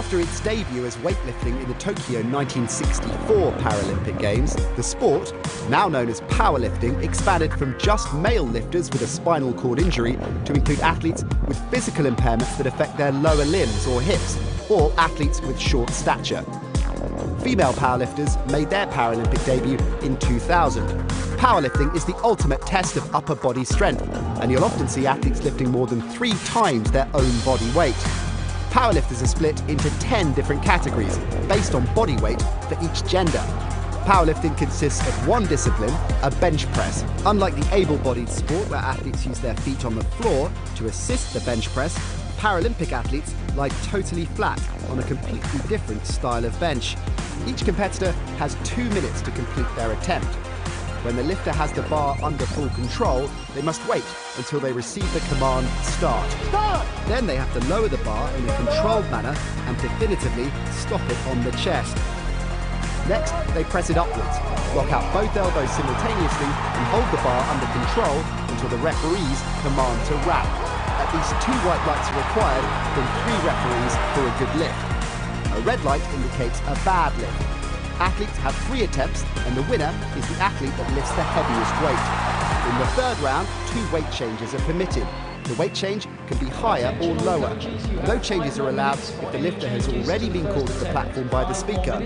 After its debut as weightlifting in the Tokyo 1964 Paralympic Games, the sport, now known as powerlifting, expanded from just male lifters with a spinal cord injury to include athletes with physical impairments that affect their lower limbs or hips, or athletes with short stature. Female powerlifters made their Paralympic debut in 2000. Powerlifting is the ultimate test of upper body strength, and you'll often see athletes lifting more than 3 times their own body weight. Powerlifters are split into 10 different categories based on body weight for each gender. Powerlifting consists of one discipline, a bench press. Unlike the able-bodied sport where athletes use their feet on the floor to assist the bench press, Paralympic athletes lie totally flat on a completely different style of bench. Each competitor has 2 minutes to complete their attempt. When the lifter has the bar under full control, they must wait until they receive the command, start. Then they have to lower the bar in a controlled manner and definitively stop it on the chest. Next, they press it upwards, lock out both elbows simultaneously and hold the bar under control until the referees command to wrap. At least 2 white lights are required from 3 referees for a good lift. A red light indicates a bad lift. Athletes have 3 attempts, and the winner is the athlete that lifts the heaviest weight. In the 3rd round, 2 weight changes are permitted. The weight change can be higher or lower. No changes are allowed if the lifter has already been called to the platform by the speaker,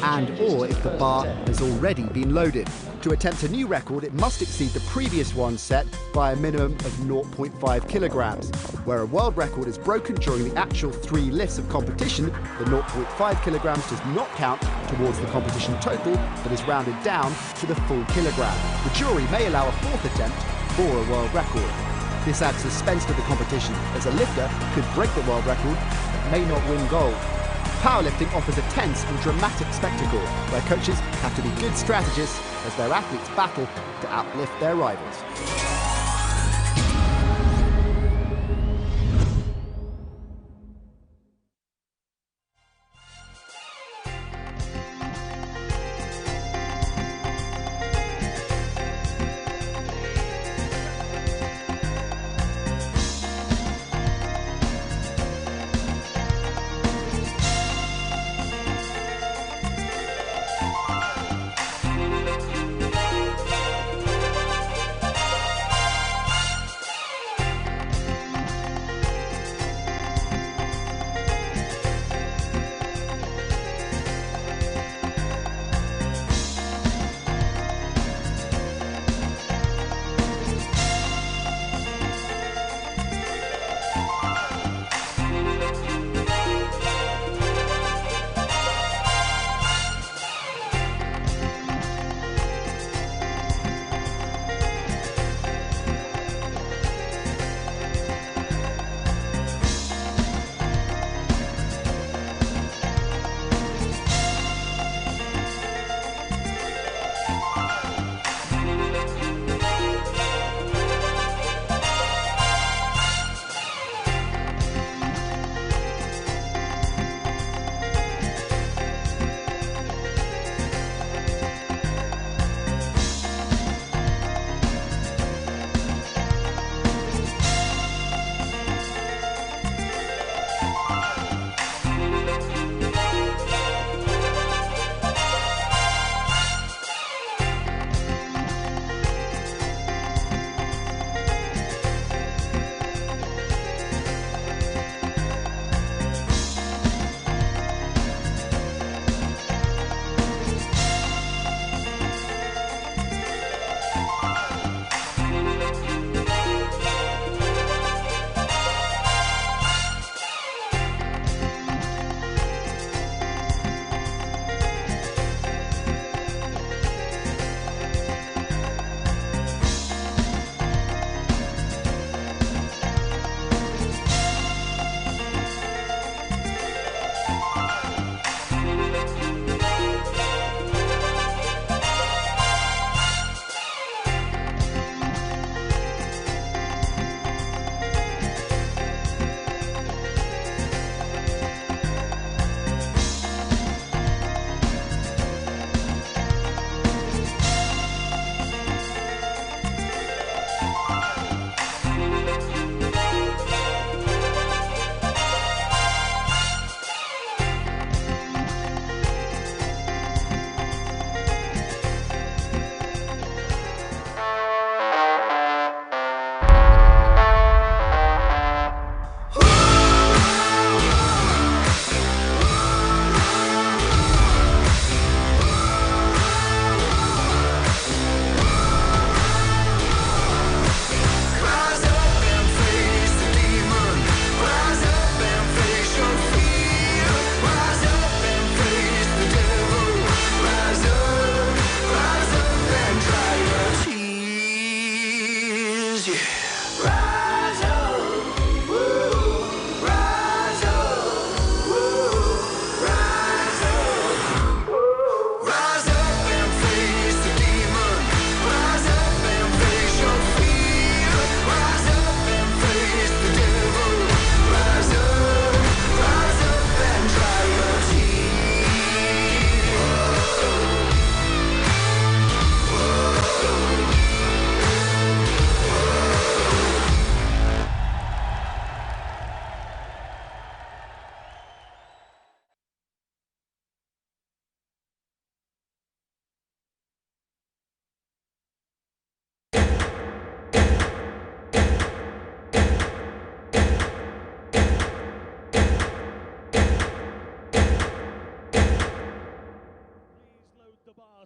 and/or if the bar has already been loaded. To attempt a new record, it must exceed the previous one set by a minimum of 0.5 kilograms. Where a world record is broken during the actual 3 lifts of competition, the 0.5 kilograms does not count towards the competition total, but is rounded down to the full kilogram. The jury may allow a 4th attempt for a world record. This adds suspense to the competition, as a lifter could break the world record but may not win gold. Powerlifting offers a tense and dramatic spectacle where coaches have to be good strategists as their athletes battle to outlift their rivals.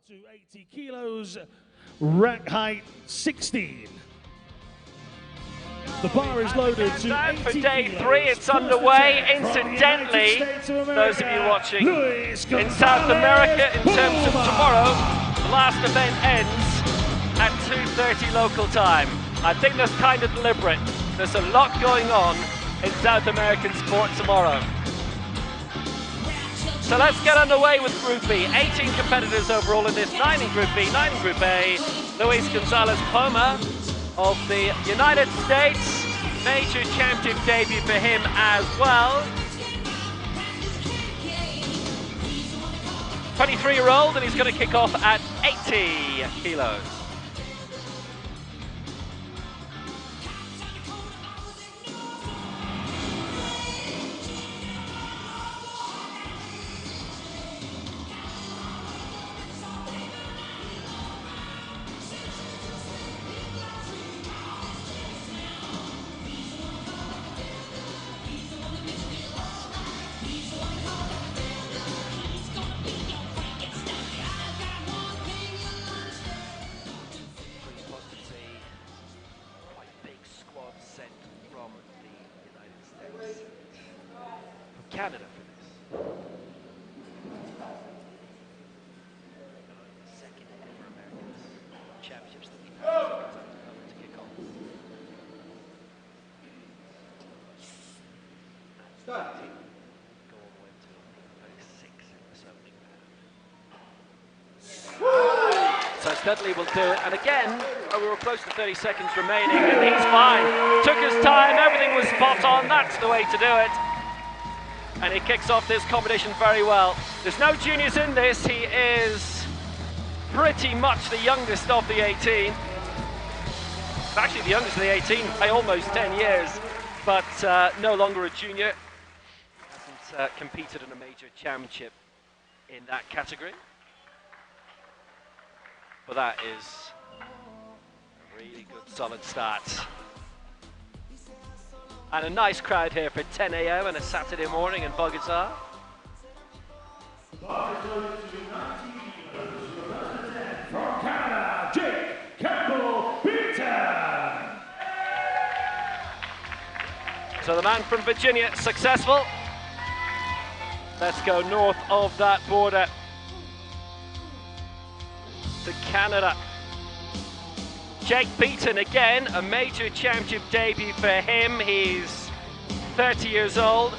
to 80 kilos, rack height 16. The bar is loaded to 80 for day kilos. 3, it's underway. Incidentally, those of you watching in South America, in terms of tomorrow, the last event ends at 2:30 local time. I think that's kind of deliberate. There's a lot going on in South American sport tomorrow. So let's get underway with Group B. 18 competitors overall in this, 9 in Group B, 9 in Group A. Luis Gonzalez Poma of the United States, major championship debut for him as well. 23-year-old, and he's going to kick off at 80 kilos. Canada for this. Second ever Americans championships that we've had to kick off. Start. Go all the way to 36 in this opening round. So steadily will do it, and again, we were close to 30 seconds remaining, and he's fine. Took his time, everything was spot on, that's the way to do it. And he kicks off this competition very well. There's no juniors in this. He is pretty much the youngest of the 18. Actually, the youngest of the 18 by almost 10 years, but no longer a junior. Hasn't competed in a major championship in that category. But that is a really good, solid start. And a nice crowd here for 10 a.m. on a Saturday morning in Bogota. From Canada, Jake Campbell-Beaton. So the man from Virginia, successful. Let's go north of that border to Canada. Jake Beaton again, a major championship debut for him. He's 30 years old.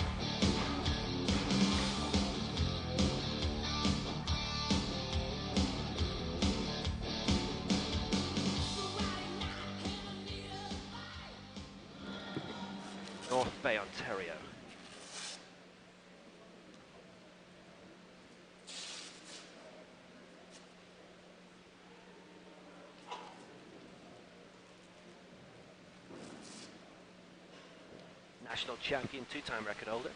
North Bay, Ontario. National champion, 2-time record holder.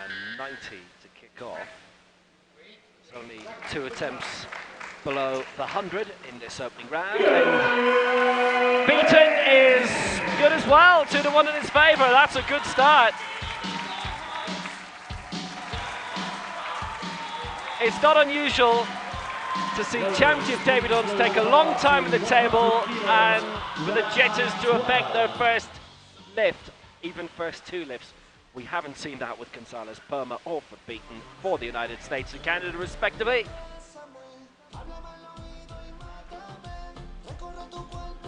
And 90 to kick off. It's only 2 attempts below the 100 in this opening round. And Beaton is good as well, 2-1 in his favour. That's a good start. It's not unusual to see championship debutants take a long time at the table and for the jetters to affect their first lift, even first 2 lifts. We haven't seen that with Gonzalez Poma or for Beaton for the United States and Canada respectively.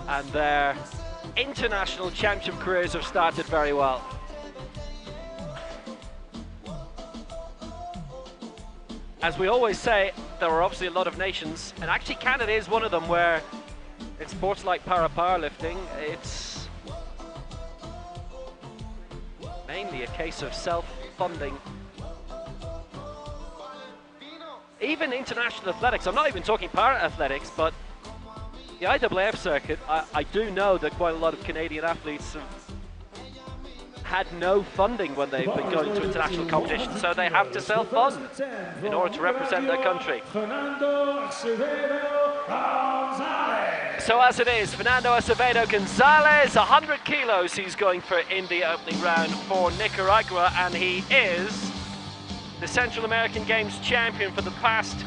And their international championship careers have started very well. As we always say, there are obviously a lot of nations, and actually Canada is one of them, where in sports like powerlifting, it's mainly a case of self-funding. Even international athletics, I'm not even talking para-athletics, but the IAAF circuit, I do know that quite a lot of Canadian athletes had no funding when they've been going to international competitions, so they have to self-fund in order to represent their country. So as it is, Fernando Acevedo Gonzalez, 100 kilos he's going for in the opening round for Nicaragua, and he is the Central American Games champion for the past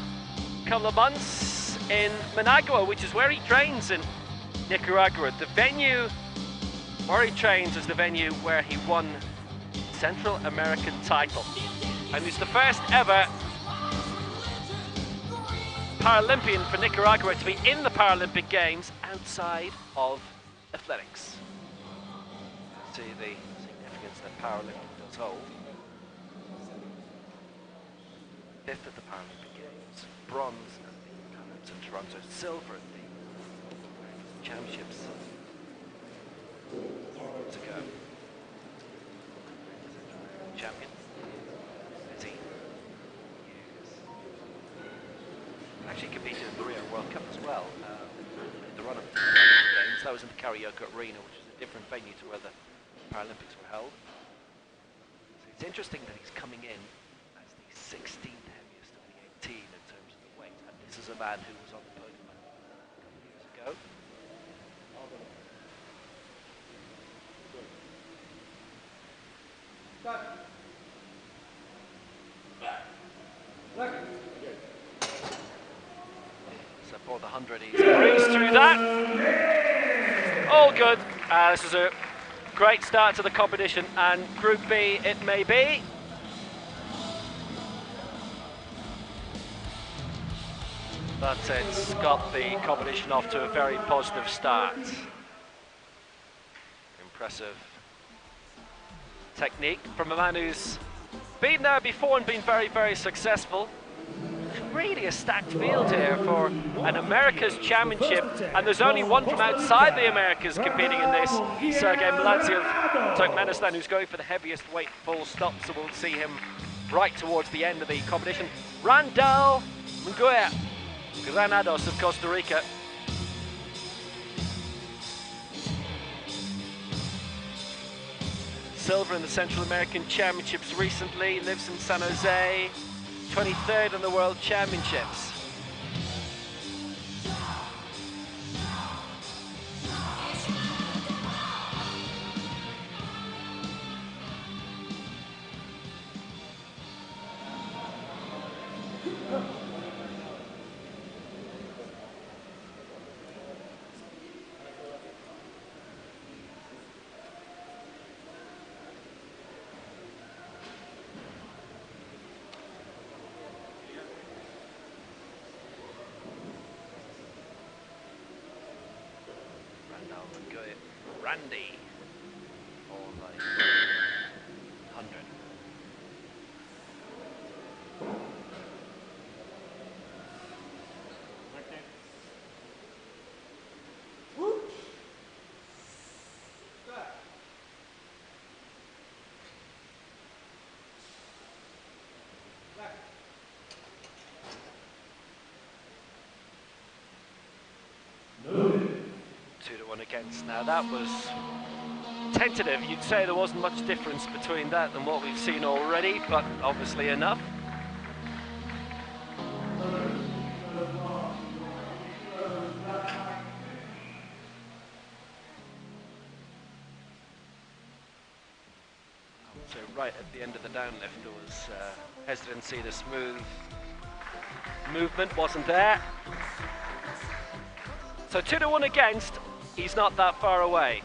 couple of months in Managua, which is where he trains in Nicaragua. The venue where he trains is the venue where he won the Central American title. And he's the first ever Paralympian for Nicaragua to be in the Paralympic Games outside of athletics. See the significance that powerlifting does hold. 5th at the Paralympic Games, bronze at the Paralympics in Toronto, silver at the Championships to go. Champion. Busy. Actually competed in the Rio World Cup as well. In the run-up to the Paralympic Games, that was in the Carioca Arena, which is a different venue to where the Paralympics were held. So it's interesting that he's coming in as the 16th heaviest of the 18 in terms of the weight, and this is a man who was on the podium a couple of years ago. So for the 100, he's breezed through that. All good. This is a great start to the competition, and Group B it may be. But it's got the competition off to a very positive start. Impressive technique from a man who's been there before and been very, very successful. Really a stacked field here for an America's Championship, and there's only one from outside the Americas competing in this, Sergei Mladze of Turkmenistan, who's going for the heaviest weight full stop, so we'll see him right towards the end of the competition. Randall Munguia, Granados of Costa Rica. Silver in the Central American Championships recently, lives in San Jose, 23rd in the World Championships. Randy on the 100. Against. Now that was tentative. You'd say there wasn't much difference between that and what we've seen already, but obviously enough. So right at the end of the downlift there was hesitancy. The smooth movement wasn't there. So 2-1 against. He's not that far away.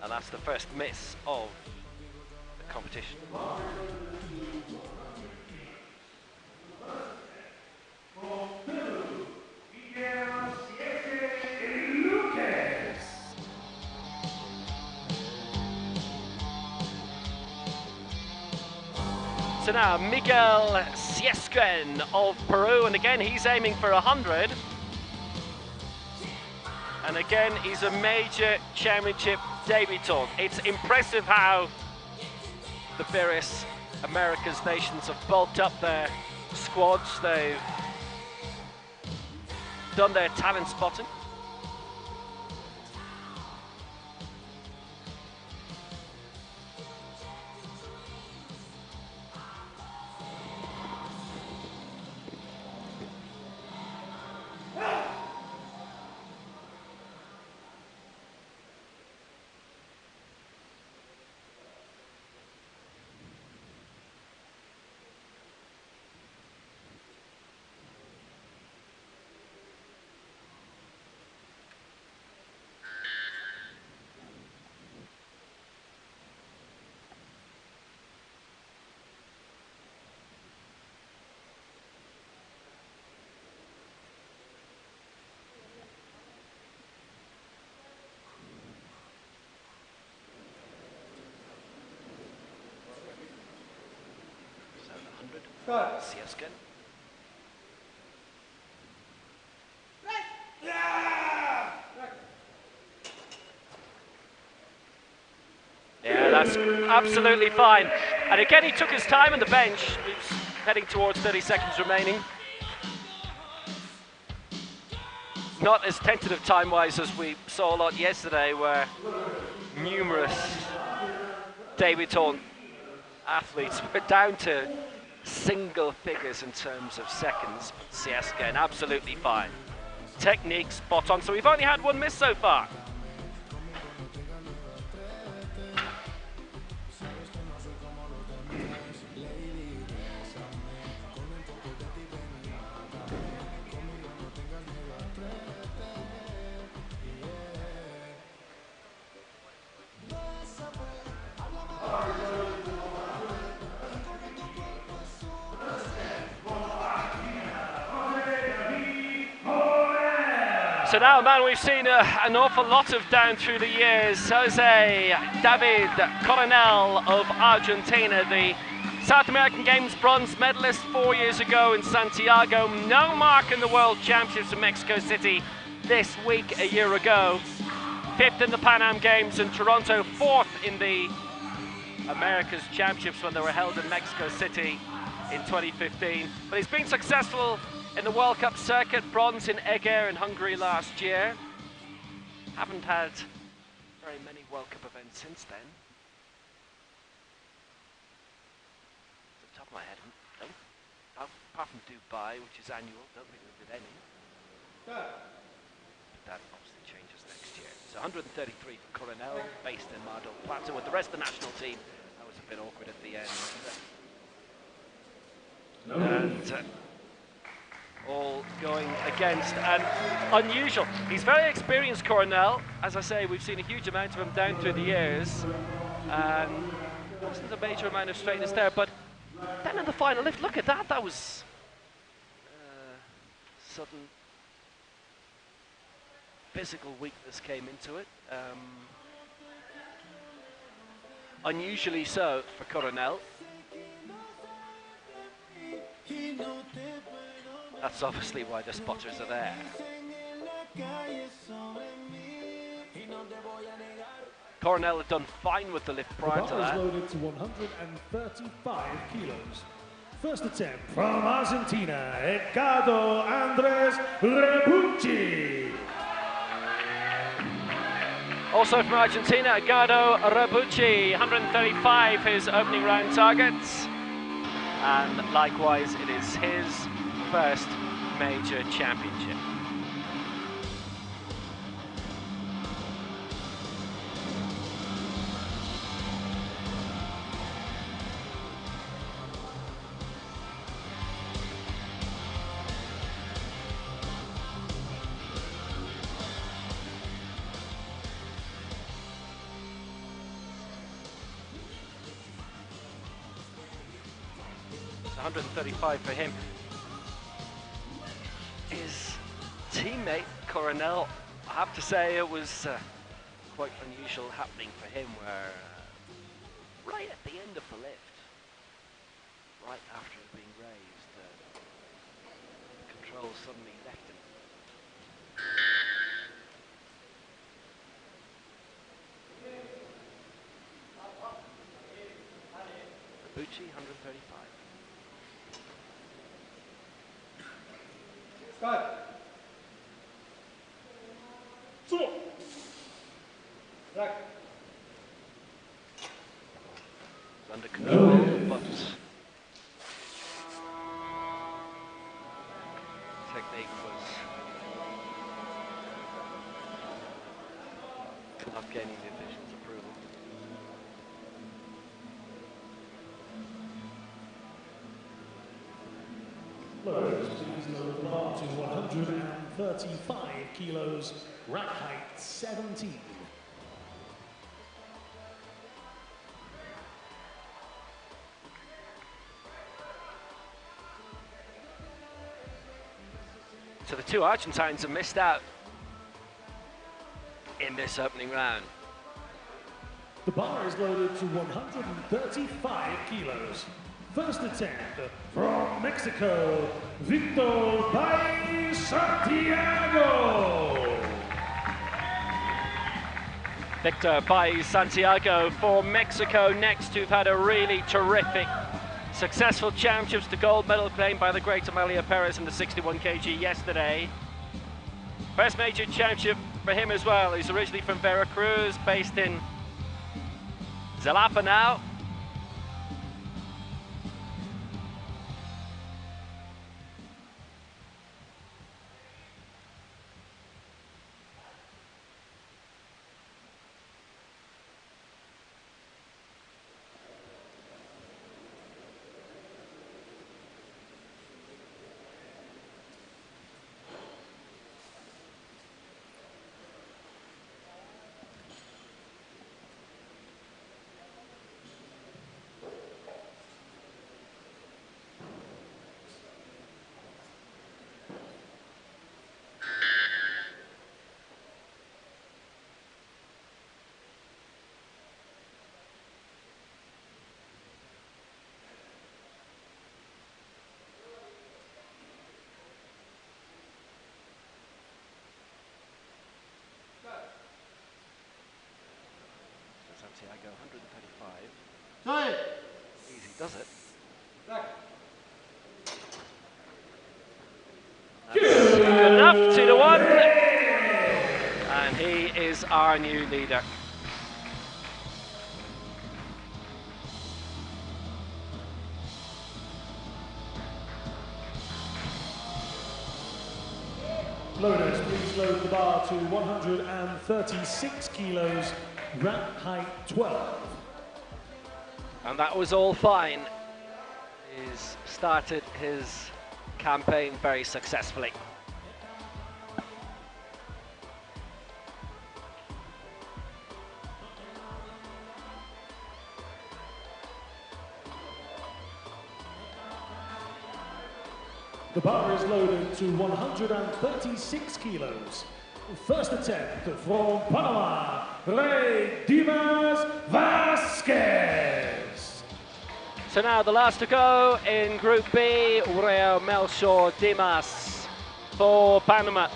And that's the first miss of the competition. So now Miguel Siesquen of Peru, and again he's aiming for 100. And again he's a major championship debutant. It's impressive how the various Americas nations have bulked up their squads. They've done their talent spotting. Sieskin. Yeah, that's absolutely fine. And again, he took his time on the bench. He's heading towards 30 seconds remaining. Not as tentative time-wise as we saw a lot yesterday, where numerous debutant athletes were down to single figures in terms of seconds. Sieskin, absolutely fine. Technique spot on. So we've only had one miss so far. So now, man, we've seen an awful lot of down through the years. Jose David Coronel of Argentina, the South American Games bronze medalist 4 years ago in Santiago. No mark in the World Championships in Mexico City this week a year ago. 5th in the Pan Am Games in Toronto, 4th in the America's Championships when they were held in Mexico City in 2015. But he's been successful in the World Cup circuit, bronze in Eger in Hungary last year. Haven't had very many World Cup events since then. Off the top of my head, apart from Dubai, which is annual, don't think we did any. But that obviously changes next year. So 133 for Coronel, based in Mar del Plata. With the rest of the national team, that was a bit awkward at the end. And all going against, and unusual. He's very experienced, Coronel. As I say, we've seen a huge amount of him down through the years, and there wasn't a major amount of straightness there, but then in the final lift, look at that, that was sudden physical weakness came into it. Unusually so for Coronel. That's obviously why the spotters are there. Coronel had done fine with the lift prior to that. The bar is loaded to 135 kilos. First attempt from Argentina, Edgardo Andres Rebucci. Also from Argentina, Edgardo Rebucci, 135 his opening round targets. And likewise, it is his first major championship. It's 135 for him. His teammate Coronel, I have to say, it was quite unusual happening for him, where right at the end of the lift, right after it being raised, the control suddenly left him. Bucci, 135. Start. Two. Back. Under control, but technique was not gaining the officials' approval. Loaders, please lower the bar to 135 kilos, rack height 17. So the two Argentines have missed out in this opening round. The bar is loaded to 135 kilos. First attempt from Mexico, Victor Pai Santiago. Victor Pai Santiago for Mexico next, who've had a really terrific, successful championships. The gold medal claimed by the great Amalia Perez in the 61 kg yesterday. First major championship for him as well. He's originally from Veracruz, based in Jalapa now. Santiago, 135. Easy does it. That's good enough, 2-1. And he is our new leader. Loaders, please load the bar to 136 kilos, rack height 12. And that was all fine. He's started his campaign very successfully. The bar is loaded to 136 kilos. First attempt from Panama, Rey Dimas Vasquez. So now the last to go in Group B, Ureo Melchor Dimas for Panama.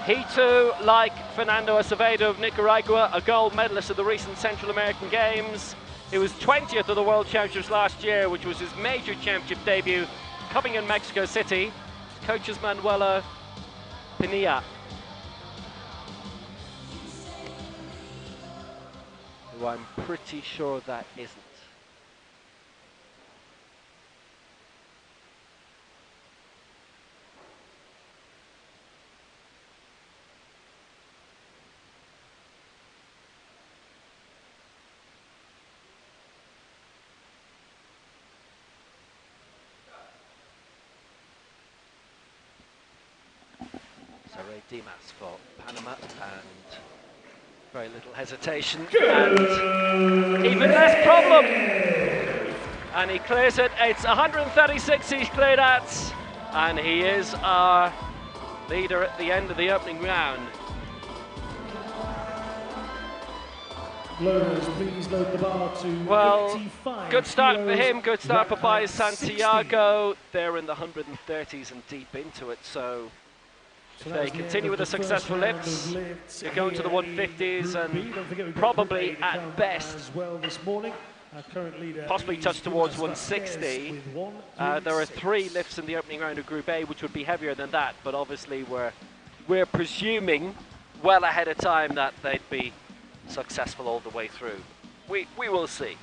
He too, like Fernando Acevedo of Nicaragua, a gold medalist of the recent Central American Games. He was 20th of the World Championships last year, which was his major championship debut, coming in Mexico City. Coach is Manuela Pinilla, who I'm pretty sure that isn't. Rey Dimas for Panama, and very little hesitation and even less problem. And he clears it. It's 136 he's cleared at, and he is our leader at the end of the opening round. Loaders, please load the bar to well, 85 good start kilos, for him, good start for rack Pai height 60. Santiago. They're in the 130s and deep into it, so if they continue with the successful lifts, you're going to the 150s and probably at best as well this morning. Our current leader possibly is touch towards Jonas 160. with There are 136. 3 lifts in the opening round of Group A, which would be heavier than that, but obviously we're presuming well ahead of time that they'd be successful all the way through. We will see.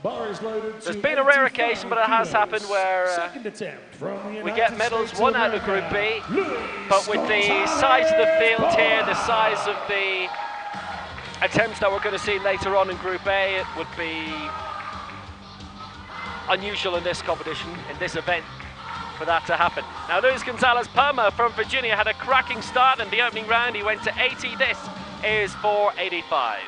Bar is loaded. There's been a rare occasion, but it has happened where Second attempt from the we United get medals States one of out of Group B, America, but with the size of the field here, the size of the attempts that we're going to see later on in Group A, it would be unusual in this competition, in this event, for that to happen. Now Luis Gonzalez-Poma from Virginia had a cracking start in the opening round. He went to 80. This is 485.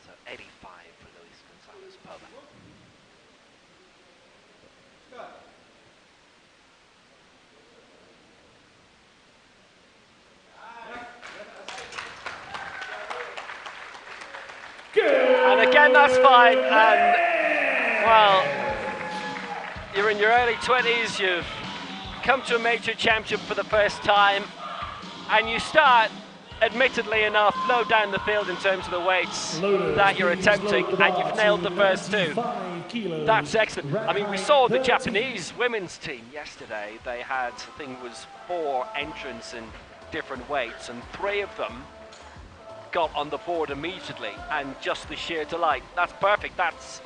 So 85 for Luis Gonzalez-Poma. And again, that's fine. And well, you're in your early 20s, you've come to a major championship for the first time, and you start, admittedly enough, low down the field in terms of the weights that you're attempting, and you've nailed the first 2. That's excellent. I mean, we saw the Japanese women's team yesterday. They had, I think it was 4 entrants in different weights, and 3 of them got on the board immediately, and just the sheer delight. That's perfect. That's...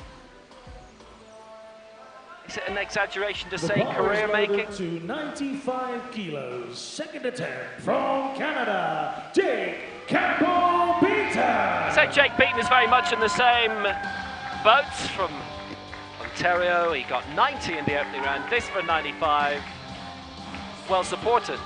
Is it an exaggeration to say career making? To 95 kilos. Second attempt from Canada, Jake Campbell-Beaton. So Jake Beaton is very much in the same boat from Ontario. He got 90 in the opening round. This for 95. Well supported.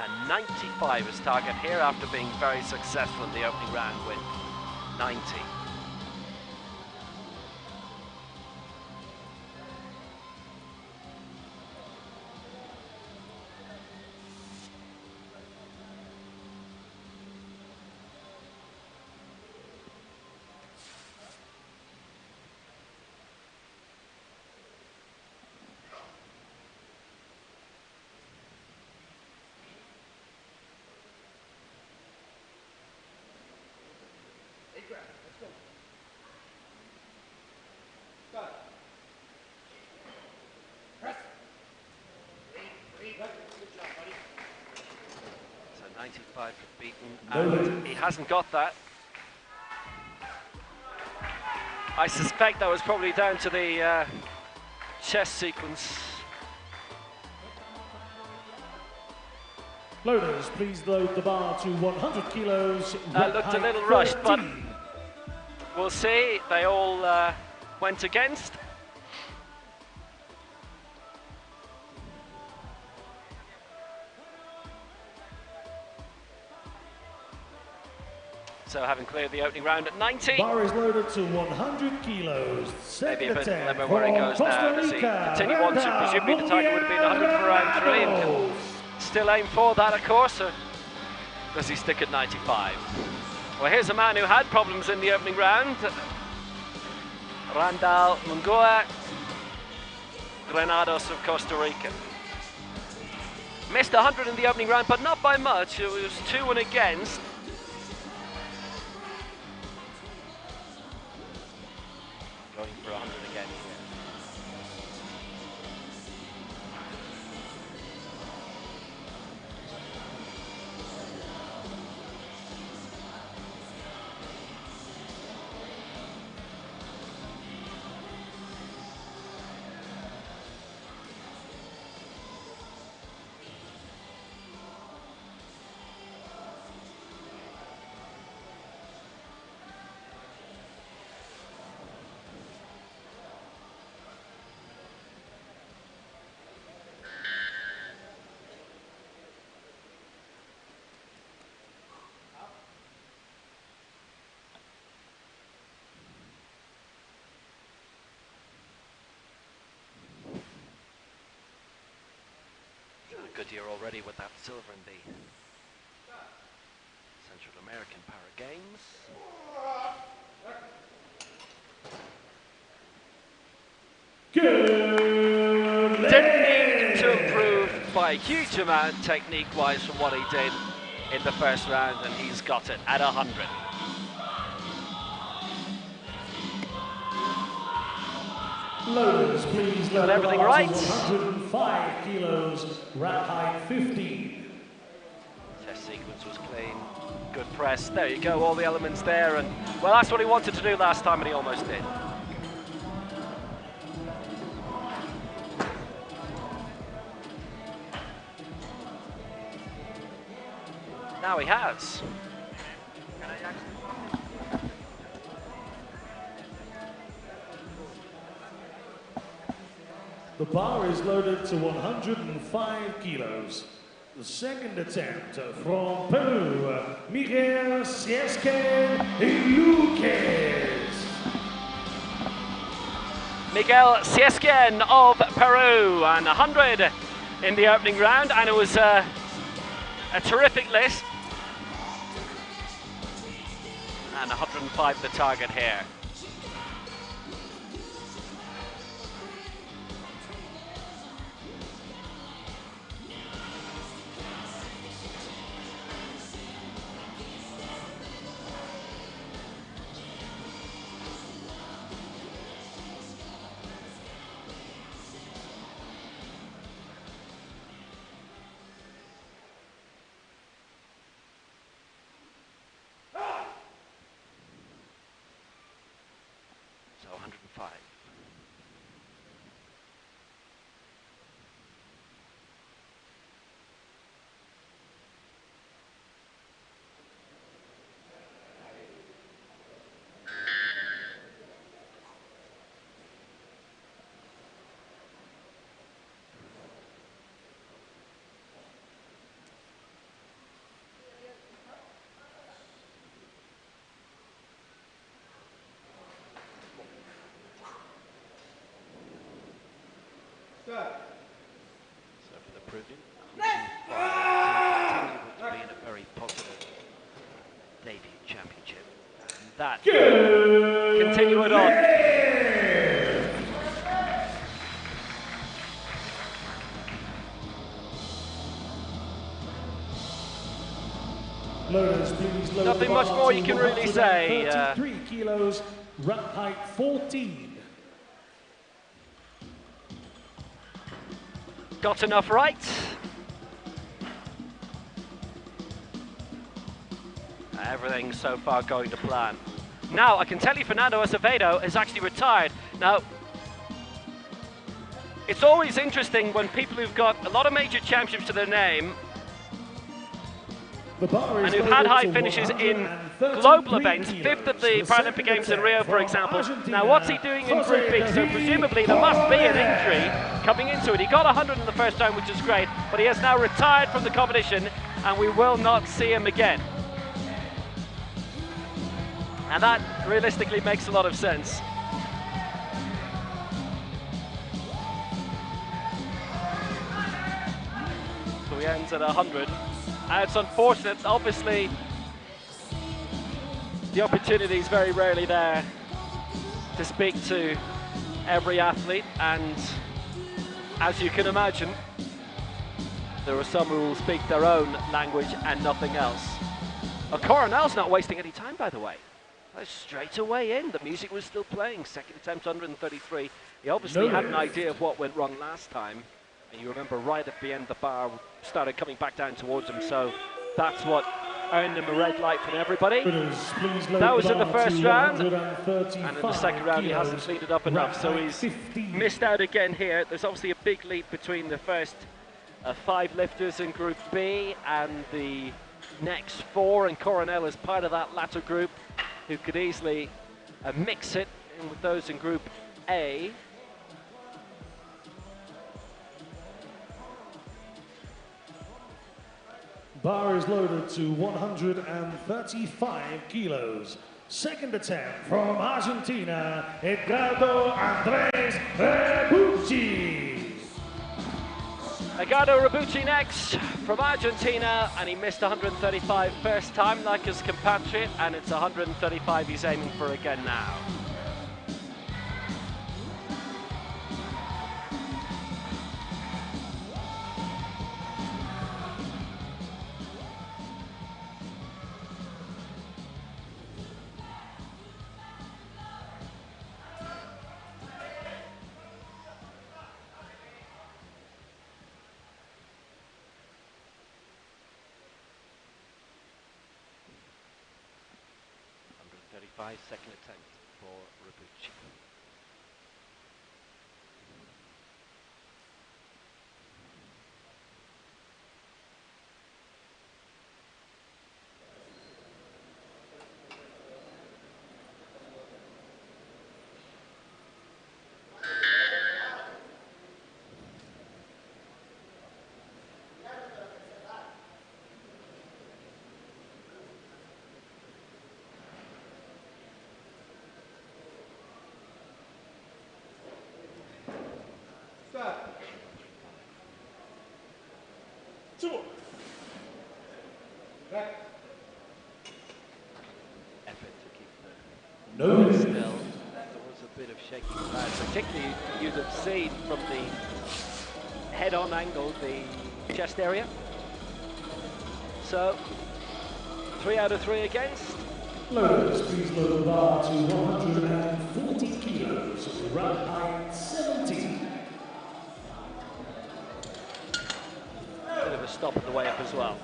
And 95 is target here after being very successful in the opening round with 90. So 95 for Beaton, and he hasn't got that. I suspect that was probably down to the chest sequence. Loaders, please load the bar to 100 kilos. That looked a little rushed, but we'll see. They all went against. So having cleared the opening round at 90. Bar is loaded to 100 kilos. Maybe a Second bit attempt limit where he from goes now. Does he continue on to? Presumably the target would have been 100 for round 3. And he'll still aim for that, of course, or does he stick at 95? Well, here's a man who had problems in the opening round. Randall Mungoa, Granados of Costa Rica. Missed 100 in the opening round, but not by much. It was 2 and against. Going for 100 again here. year already with that silver in the Central American Para Games. Good. Didn't need to improve by a huge amount technique-wise from what he did in the first round, and he's got it at 100. Loaders, please. Got everything right. 105 kilos, rack height 15. Test sequence was clean. Good press. There you go, all the elements there, and well, that's what he wanted to do last time, and he almost did. Now he has. The bar is loaded to 105 kilos. The second attempt from Peru, Miguel Ciesquen Luquez. Miguel Ciesquen of Peru, and 100 in the opening round, and it was a terrific list. And 105 the target here. So 105. So for the Peruvian, continue to be in a very positive debut championship. And that will continue it on. Loaders, please. Load Nothing much more you can really say. 33 kilos, rack height 14. Got enough right. Everything so far going to plan. Now, I can tell you Fernando Acevedo is actually retired. Now, it's always interesting when people who've got a lot of major championships to their name and who've had high finishes in global events, 5th at the Paralympic Games in Rio, for example. Now, what's he doing in Group B? So presumably there must be an injury coming into it. He got 100 in the first time, which is great, but he has now retired from the competition, and we will not see him again. And that realistically makes a lot of sense. So he ends at 100. And it's unfortunate, obviously, the opportunity is very rarely there to speak to every athlete, and as you can imagine, there are some who will speak their own language and nothing else. Coronel's not wasting any time, by the way. Straight away in, the music was still playing, second attempt 133. He obviously had an idea of what went wrong last time, and you remember right at the end the bar started coming back down towards him, so that's what earned him a red light from everybody. That was in the first round, and in the second round he hasn't cleaned up enough, so he's missed out again here. There's obviously a big leap between the first 5 lifters in Group B and the next 4, and Coronel is part of that latter group, who could easily mix it in with those in Group A. Bar is loaded to 135 kilos. Second attempt from Argentina, Edgardo Andrés Rebucci. Edgardo Rebucci next from Argentina, and he missed 135 first time like his compatriot, and it's 135 he's aiming for again now. Second attempt for Rebucci. Effort to keep the ball still. There was a bit of shaking about, particularly you'd have seen from the head-on angle, the chest area. So, 3 out of 3 against. Loaders, please load the bar to 140 kilos, run height 17. Bit of a stop on the way up as well.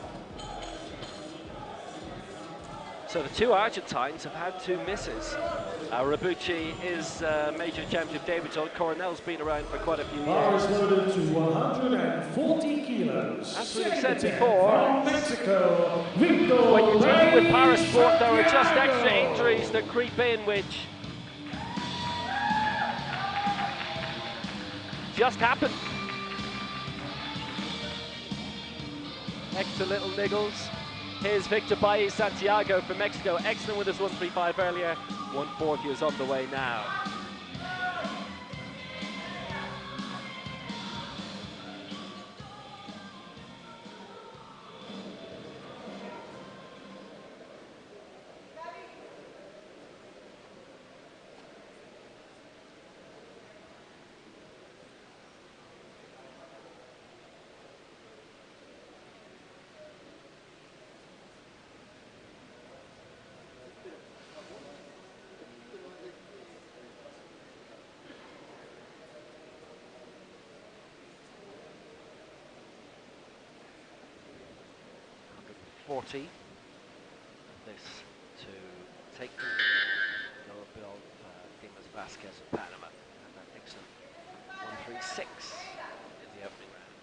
So the two Argentines have had 2 misses. Rebucci is major champion Davidson. Coronel's been around for quite a few Bar is years. loaded to 140 kilos. As we've said before, from Mexico, Victor when you're dealing with Reyes. parasport, there are just extra injuries that creep in, which just happen. Extra little niggles. Here's Victor Baez Santiago from Mexico, excellent with his 135 earlier. 140 is on the way now. This to take the lower bill of Dimas Vasquez of Panama, and that makes him 136 in the opening round.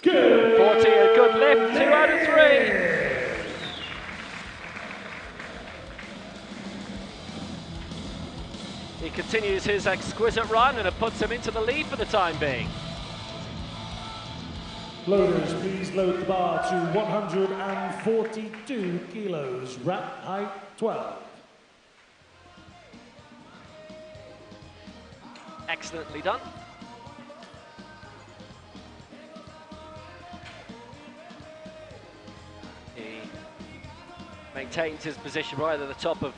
Good. 40, a good lift, 2 out of 3. He continues his exquisite run, and it puts him into the lead for the time being. Loaders, please load the bar to 142 kilos, wrap height 12. Excellently done. He maintains his position right at the top of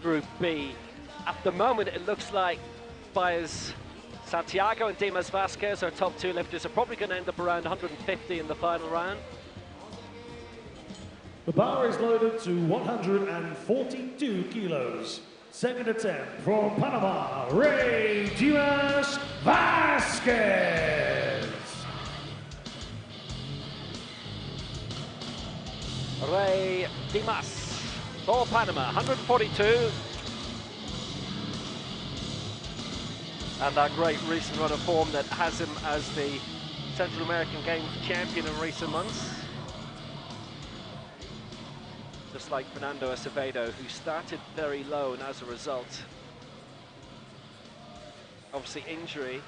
Group B. At the moment, it looks like Baez Santiago and Dimas Vasquez, our top 2 lifters, are probably going to end up around 150 in the final round. The bar is loaded to 142 kilos. Second attempt from Panama, Ray Dimas Vasquez. Ray Dimas for Panama, 142. And that great recent run of form that has him as the Central American Games champion in recent months. Just like Fernando Acevedo, who started very low and as a result Obviously injury,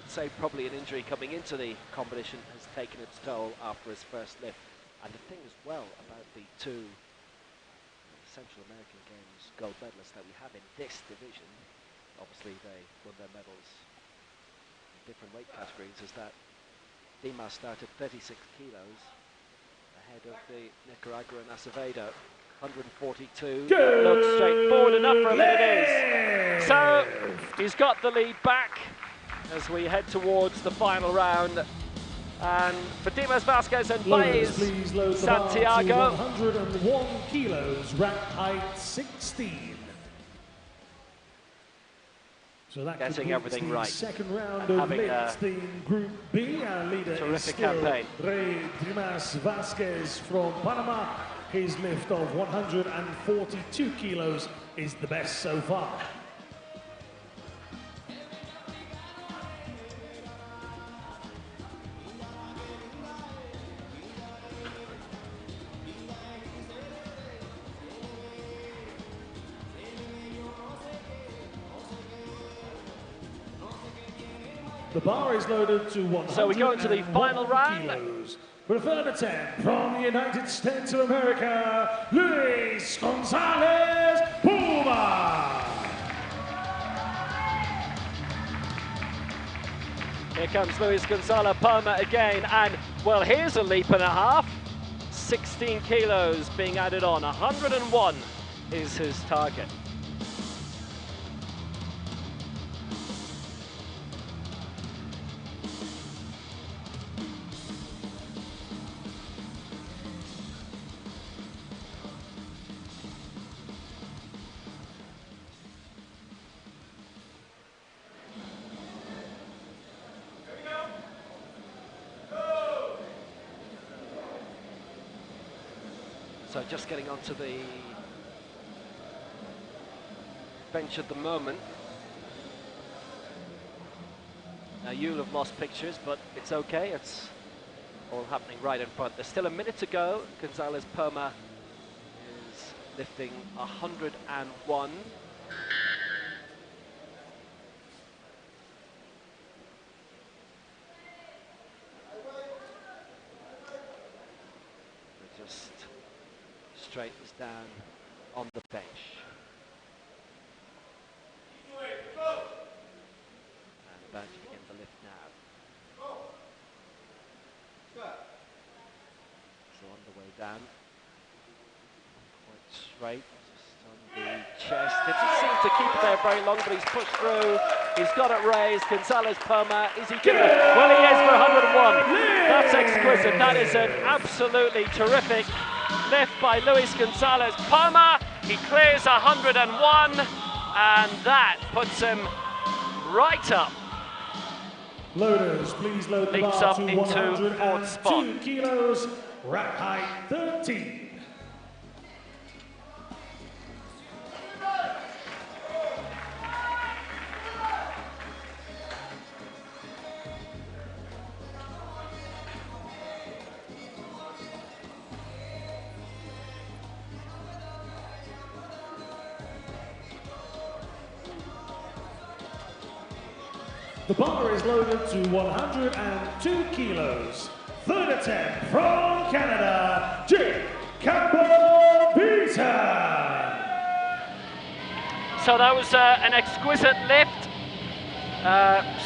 say probably an injury coming into the competition, has taken its toll after his first lift. And the thing as well about the two Central American Games gold medalists that we have in this division, obviously they won their medals in different weight categories, is that Dimas started 36 kilos ahead of the Nicaraguan Acevedo. 142. Good Looks straightforward enough for him, and it is. So he's got the lead back as we head towards the final round. And for Dimas Vasquez and Loaders, Baez please load the bar to Santiago, 101 kilos, rack height 16. So that getting completes everything the right. second round And of having lifts in Group B. Our leader is terrific still campaign. Rey Dimas Vasquez from Panama. His lift of 142 kilos is the best so far. The bar is loaded to 101 So we go into the final round. kilos. For a third attempt from the United States of America, Luis Gonzalez Puma. Here comes Luis Gonzalo Poma again, and well, here's a leap and a half. 16 kilos being added on. 101 is his target. So just getting onto the bench at the moment. Now you'll have lost pictures, but it's okay. It's all happening right in front. There's still a minute to go. Gonzalez Poma is lifting 101. Just straightens down on the bench. And about to begin the lift now. So on the way down. Quite straight, just on the chest. It just seems to keep it there very long, but he's pushed through. He's got it raised. Gonzalez Poma, is he giving it? Well, he is for 101. That's exquisite. That is an absolutely terrific lift by Luis Gonzalez Poma. He clears 101, and that puts him right up. Loaders, please load the Leaps bar up to into fourth spot. 102 kilos, rack height 13. The bar is loaded to 102 kilos. Third attempt from Canada, Jake Campbell Peter. So that was an exquisite lift.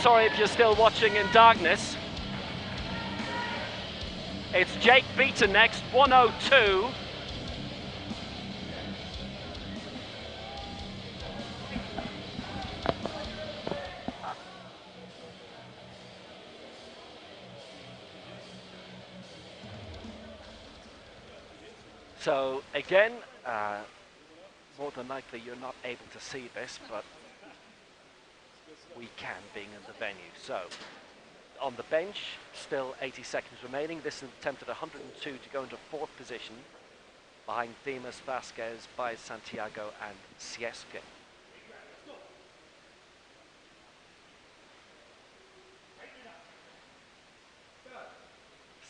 Sorry if you're still watching in darkness. It's Jake Beaton next, 102. So again, more than likely you're not able to see this, but we can, being in the venue. So on the bench, still 80 seconds remaining. This is attempted 102 to go into fourth position behind Dimas Vasquez, Baez Santiago and Sieske.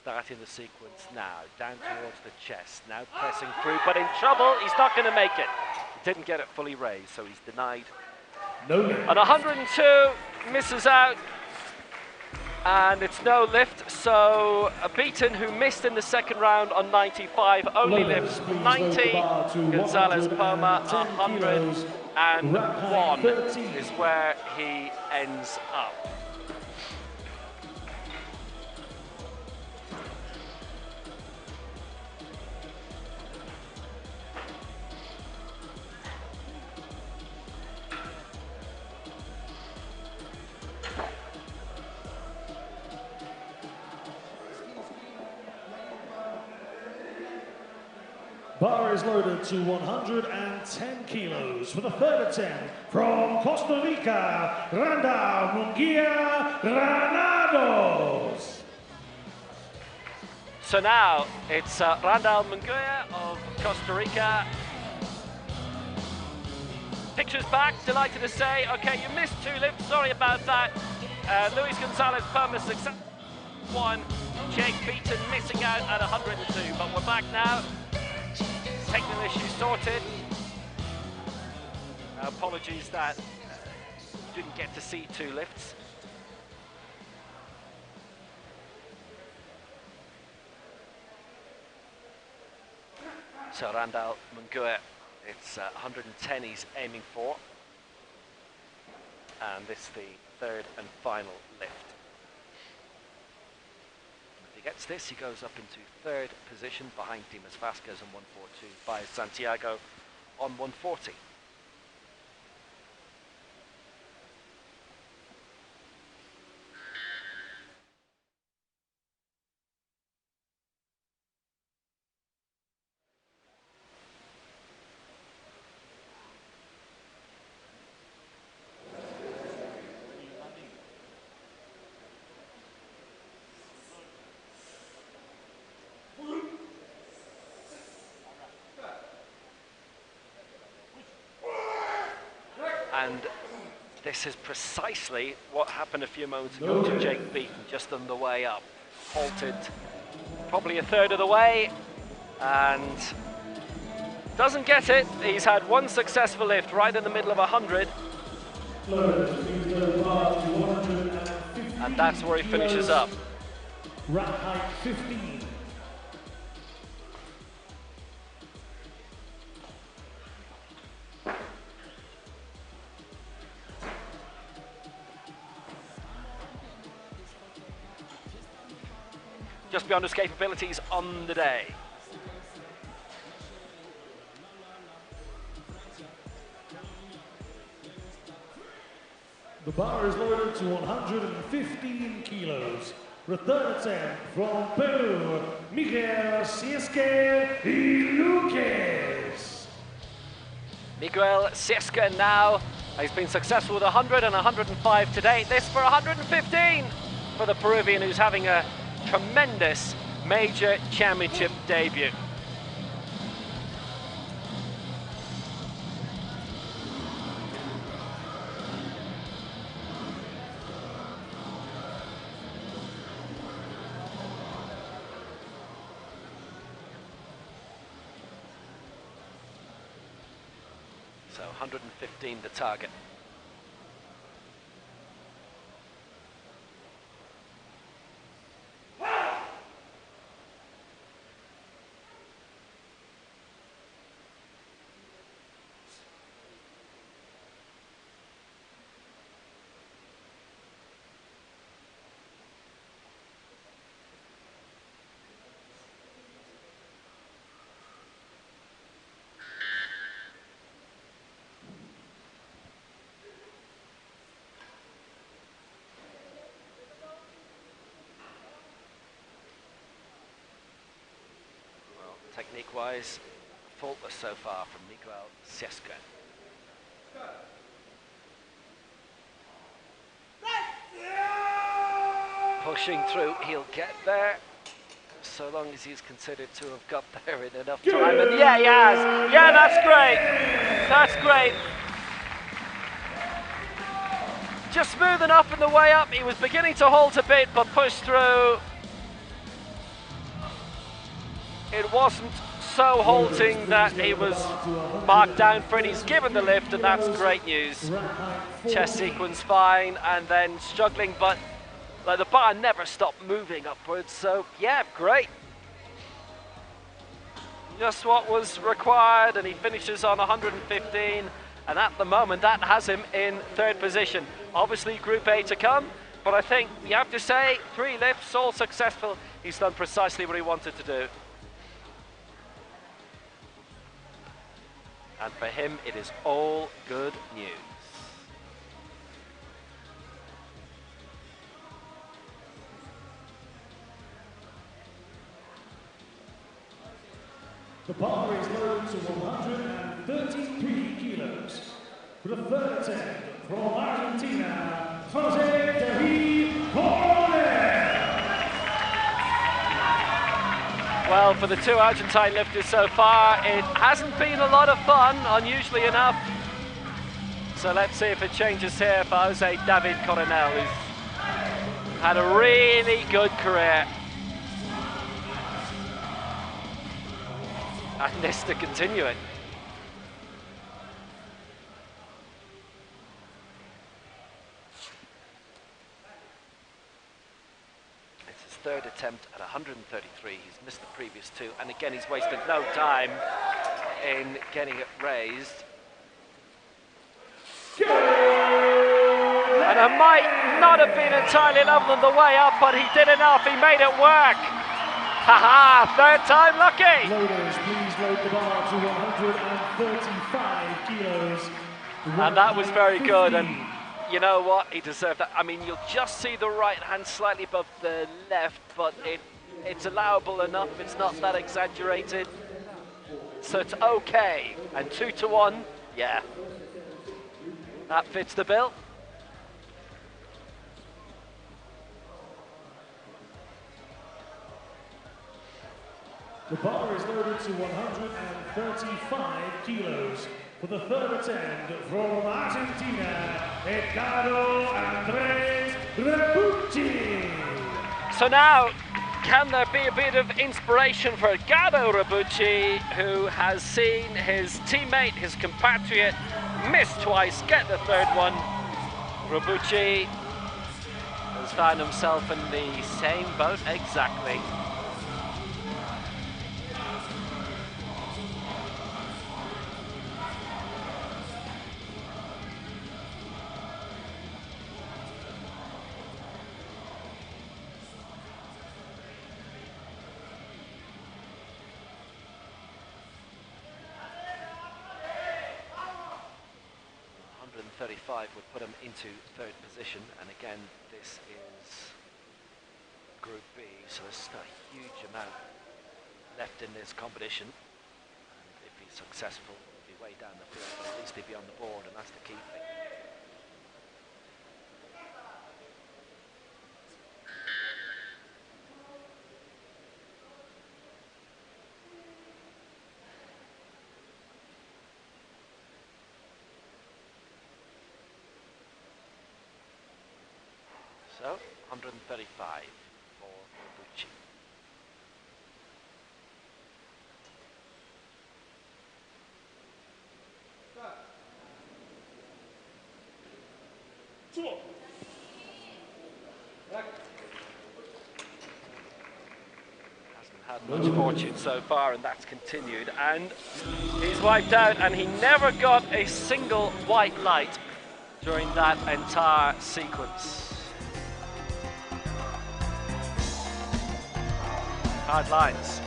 Starting the sequence now, down towards the chest, now pressing through, but in trouble, he's not going to make it. He didn't get it fully raised, so he's denied No lift. And 102 misses out, and it's no lift. So Beaton, who missed in the second round on 95, only lifts 90. Gonzalez Poma 101 is where he ends up. Bar is loaded to 110 kilos for the third attempt from Costa Rica, Randa Munguia Granados. So now it's Randall Munguia of Costa Rica. Pictures back, delighted to say, okay, you missed 2 lifts, sorry about that. Luis Gonzalez Poma success one, Jake Beaton missing out at 102, but we're back now. Technical issue sorted. Apologies that you didn't get to see 2 lifts. So Randall Munguia, it's 110 he's aiming for. And this is the third and final lift. If he gets this, he goes up into third position behind Dimas Vasquez on 142 by Santiago on 140. And this is precisely what happened a few moments ago to Jake Beaton, just on the way up. Halted probably a third of the way and doesn't get it. He's had 1 successful lift right in the middle of 100. And that's where he finishes up. Rack height 15. Just beyond his capabilities on the day. The bar is loaded to 115 kilos. The third attempt from Peru, Miguel Siesque y Luques. Miguel Siesque now has been successful with 100 and 105 to date. This for 115 for the Peruvian, who's having a tremendous major championship debut. So 115 the target. Technique-wise, faultless so far from Miguel Siesque. Pushing through, he'll get there, so long as he's considered to have got there in enough time. And yeah, he has. Yeah, that's great. That's great. Just smooth enough in the way up. He was beginning to halt a bit, but pushed through. It wasn't so halting that he was marked down for it. He's given the lift, and that's great news. Chest sequence fine, and then struggling, but like, the bar never stopped moving upwards, so yeah, great. Just what was required, and he finishes on 115, and at the moment that has him in third position. Obviously Group A to come, but I think you have to say 3 lifts, all successful. He's done precisely what he wanted to do. And for him, it is all good news. The bar is lowered to 133 kilos. For the third attempt from Argentina, Jose Corona. Well, for the 2 Argentine lifters so far, it hasn't been a lot of fun, unusually enough. So let's see if it changes here for Jose David Coronel, who's had a really good career. And this to continue it. It's his third attempt at 133. He's missed the previous 2, and again he's wasted no time in getting it raised. And it might not have been entirely level on the way up, but he did enough. He made it work. Haha, third time lucky. Loaders, please load the bar to 135 kilos. And that was very good, and you know what, he deserved that. I mean, you'll just see the right hand slightly above the left, but it's allowable enough, it's not that exaggerated. So it's okay, and 2 to 1, yeah. That fits the bill. The bar is loaded to 135 kilos. For the third attempt from Argentina, Edgardo Andres Rebucci. So now, can there be a bit of inspiration for Edgardo Rebucci, who has seen his teammate, his compatriot, miss twice, get the third one? Rebucci has found himself in the same boat exactly. Would put him into third position, and again this is Group B, so there's still a huge amount left in this competition, and if he's successful he'll be way down the field, but at least he'll be on the board, and that's the key thing. So, 135 for Rebucci. Hasn't had much fortune so far, and that's continued. And he's wiped out, and he never got a single white light during that entire sequence. Hard lines.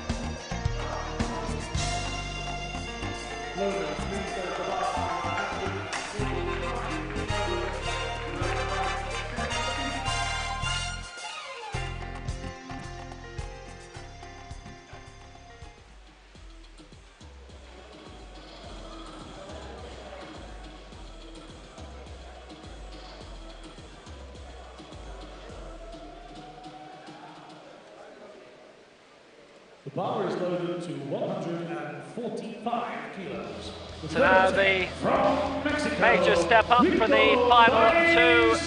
The bar is loaded to 145 kilos. So now the major step up for the final 2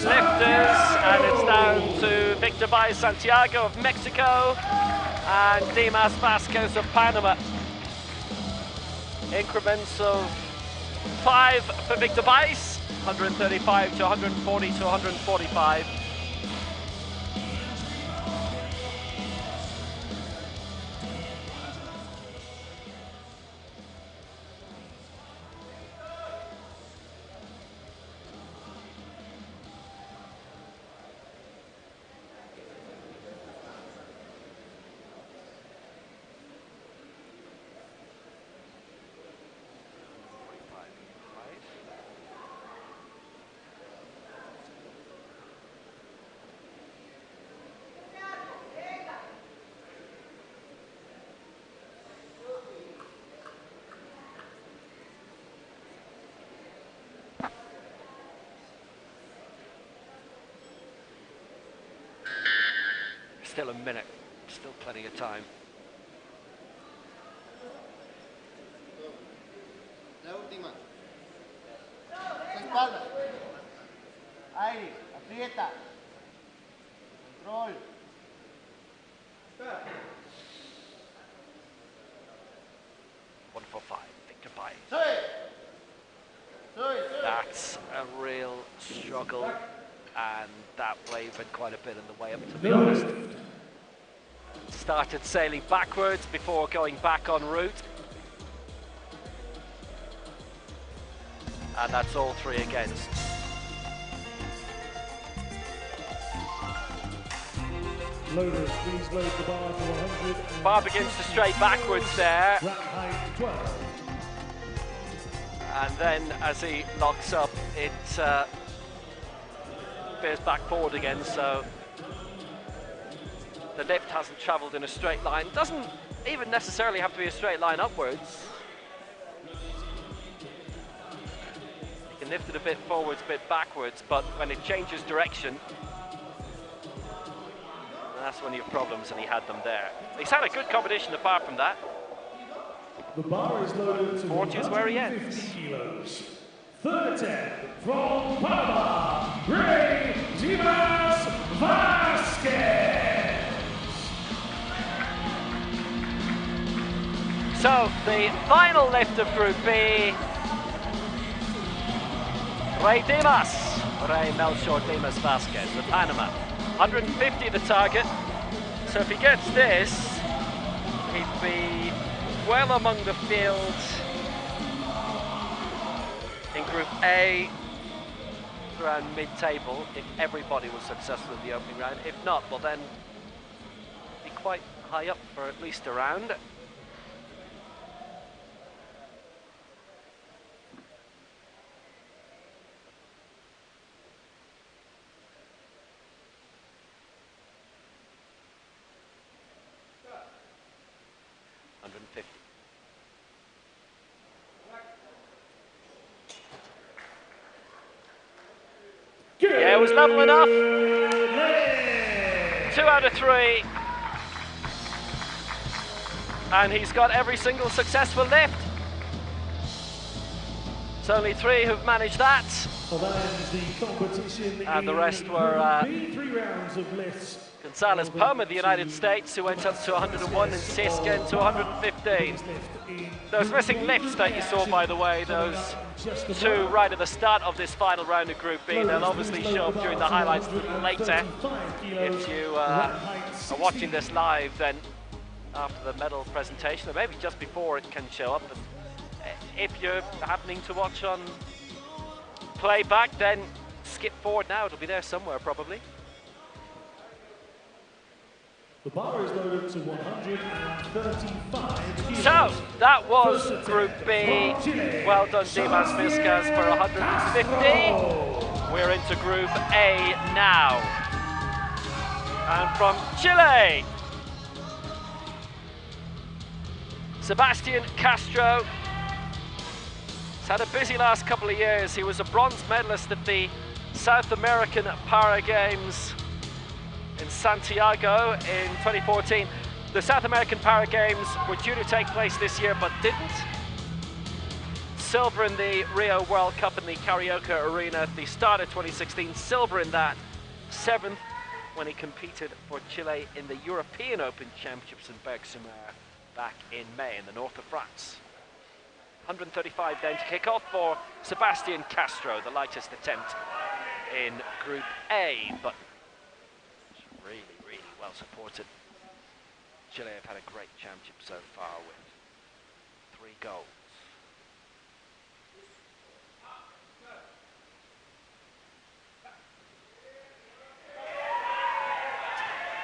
lifters, and it's down to Victor Baez Santiago of Mexico and Dimas Vasquez of Panama. increments of 5 for Victor Weiss, 135 to 140 to 145. Still a minute, still plenty of time. La última. Su espalda. Aire, aprieta. Control. 145, Victor Weiss. Sube. Sube, sube. That's a real struggle, and that wavered quite a bit in the way up, to be honest. Started sailing backwards before going back en route. And that's all 3 against. Loaders, please load the bar to 100. Bar begins to stray backwards there. Rack height 12. And then as he locks up, it veers back forward again, so the lift hasn't travelled in a straight line. Doesn't even necessarily have to be a straight line upwards. You can lift it a bit forwards, a bit backwards, but when it changes direction, that's when you have problems, and he had them there. He's had a good competition apart from that. The bar is loaded to 40 is where he ends. 150 kilos. Third attempt from Panama, Ray Dimas Vasquez. So the final lift of Group B, Ray Melchor Dimas Vasquez of Panama. 150 the target, so if he gets this, he'd be well among the field in Group A, around mid-table, if everybody was successful in the opening round. If not, well then, be quite high up for at least a round. Yeah, it was level enough. 2 out of 3. And he's got every single successful lift. It's only 3 who've managed that. Well, that ends the competition. And the rest were 3 rounds of lifts. Gonzalez Poma of the United States, who went up to 101, and Sisken to 115. Those missing lifts that you saw, by the way, those 2 right at the start of this final round of Group B, they'll obviously show up during the highlights later. If you are watching this live, then after the medal presentation, or maybe just before it can show up. And if you're happening to watch on playback, then skip forward now, it'll be there somewhere probably. The bar is loaded to 135 kilos. So, that was Group B. Well done, Dimas Vasquez, for 150. We're into Group A now. And from Chile, Sebastian Castro. He's had a busy last couple of years. He was a bronze medalist at the South American Para Games in Santiago in 2014. The South American Para Games were due to take place this year, but didn't. Silver in the Rio World Cup in the Carioca Arena at the start of 2016. Silver in that. 7th when he competed for Chile in the European Open Championships in Berck-sur-Mer back in May in the north of France. 135 then to kick off for Sebastian Castro, the lightest attempt in Group A, but really, really well supported. Chile have had a great championship so far with 3 goals.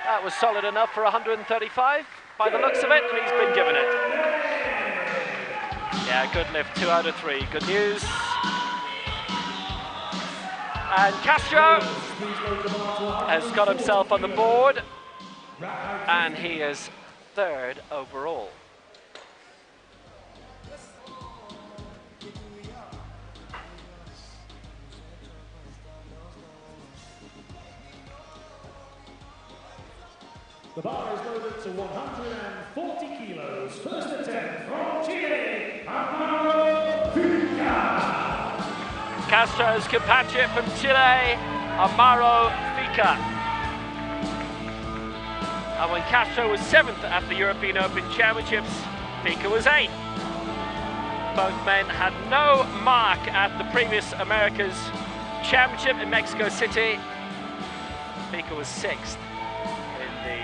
That was solid enough for 135 by the looks of it, and he's been given it. Yeah, good lift, 2 out of 3. Good news. And Castro has got himself on the board, and he is 3rd overall. The bar is loaded to 140 kilos. First attempt from Chile, Amaro Fica. Castro's compatriot from Chile, Amaro Fica. And when Castro was 7th at the European Open Championships, Fica was 8th. Both men had no mark at the previous Americas Championship in Mexico City. Fica was 6th in the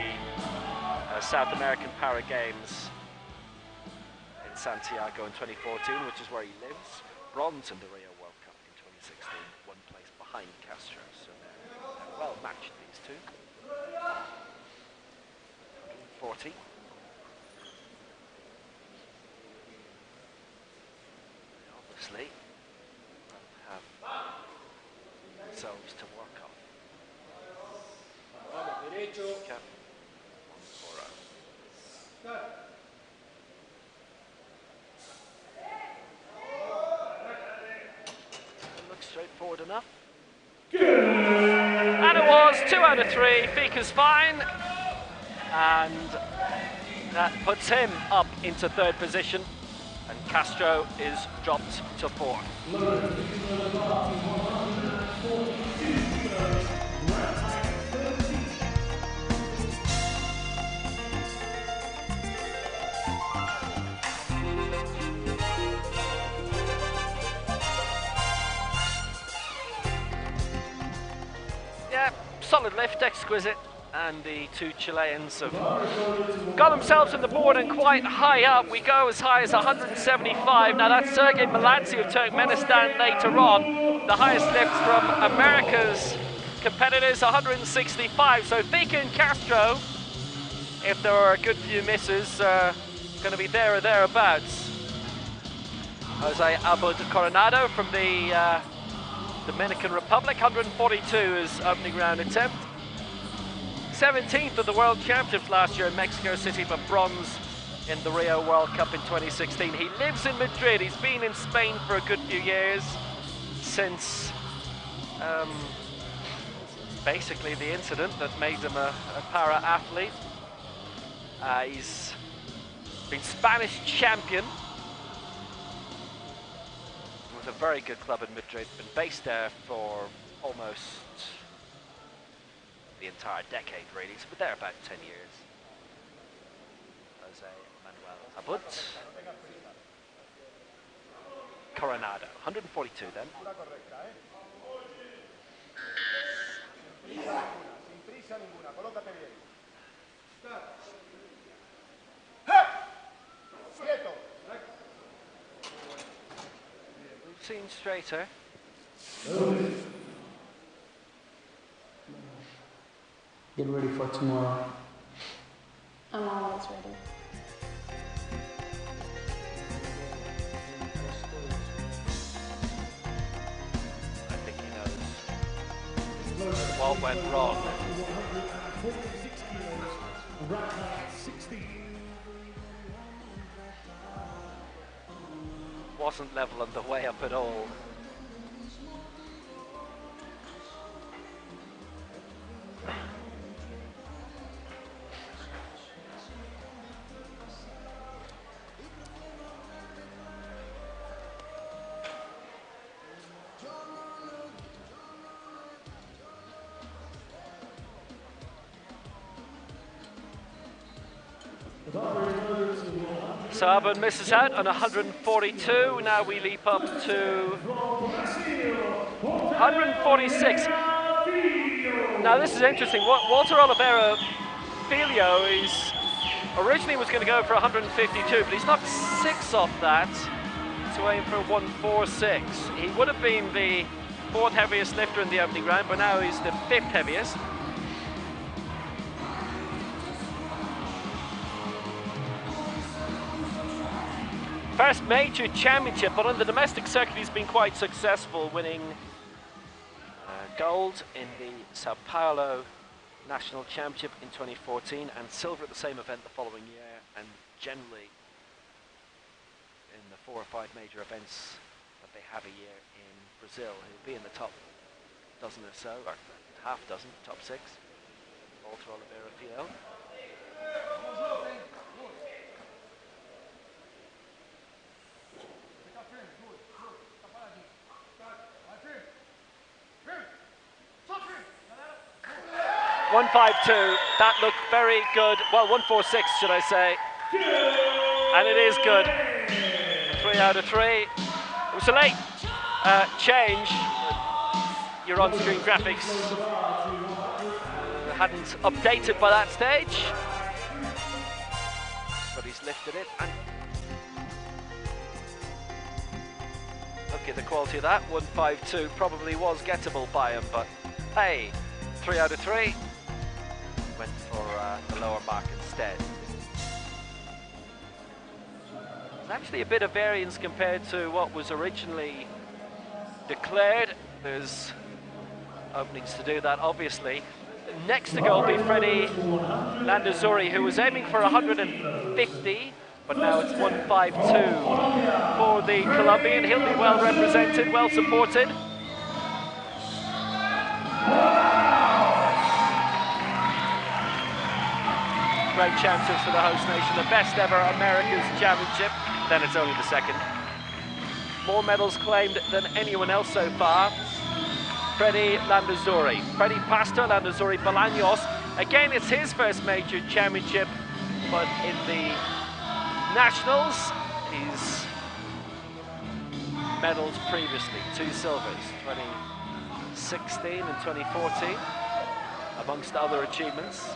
South American Para Games in Santiago in 2014, which is where he lives. Bronze in the Rio World Cup in 2016, 1 place behind Castro, so they're well matched, these two. 40. They obviously have themselves to work on. Okay. Looks straightforward enough. And it was 2 out of 3. Fica's fine. And that puts him up into 3rd position. And Castro is dropped to 4th. Yeah, solid lift, exquisite, and the 2 Chileans have got themselves on the board and quite high up. We go as high as 175. Now that's Sergei Maladze of Turkmenistan later on. The highest lift from America's competitors, 165. So Fica and Castro, if there are a good few misses, going to be there or thereabouts. Jose Abud Coronado from the Dominican Republic, 142 is opening round attempt. 17th of the World Championships last year in Mexico City, but bronze in the Rio World Cup in 2016. He lives in Madrid. He's been in Spain for a good few years since basically the incident that made him a para-athlete. He's been Spanish champion with a very good club in Madrid, been based there for almost the entire decade, really. So we're there about 10 years. Jose Manuel Abud Coronado, 142 then. We've seen straighter. Get ready for tomorrow. I'm always ready. I think he knows what went wrong. 146 kilos, right height 16. Wasn't level on the way up at all. So Abun misses out on 142. Now we leap up to 146. Now this is interesting. Walter Oliveira Filho is originally was going to go for 152, but he's knocked 6 off that to aim for 146. He would have been the 4th heaviest lifter in the opening round, but now he's the 5th heaviest. First major championship, but on the domestic circuit he's been quite successful, winning gold in the Sao Paulo National Championship in 2014 and silver at the same event the following year, and generally in the 4 or 5 major events that they have a year in Brazil. He'll be in the top dozen or so, or half dozen, top 6. Walter Oliveira Filho. .152, that looked very good. Well, 146 should I say. And it is good. 3 out of 3. It was a late change. Your on-screen graphics hadn't updated by that stage. But he's lifted it. And look at the quality of that. 152 probably was gettable by him, but hey, 3 out of 3. Went for the lower mark instead. There's actually a bit of variance compared to what was originally declared. There's openings to do that, obviously. Next to go will be Freddie Landazuri, who was aiming for 150, but now it's 152 for the Colombian. He'll be well represented, well supported. Great chances for the host nation, the best ever America's Championship, then it's only the 2nd. More medals claimed than anyone else so far. Freddie Landazuri, Freddie Pastor, Landazuri Bolaños. Again, it's his first major championship, but in the nationals, he's medals previously, 2 silvers, 2016 and 2014, amongst other achievements.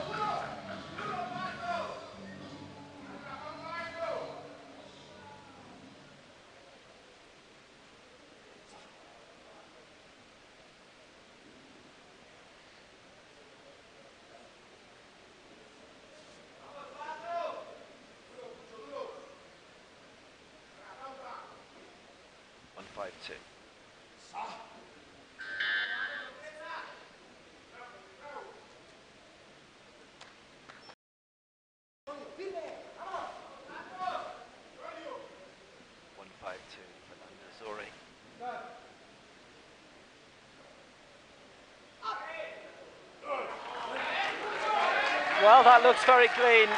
Well, that looks very clean.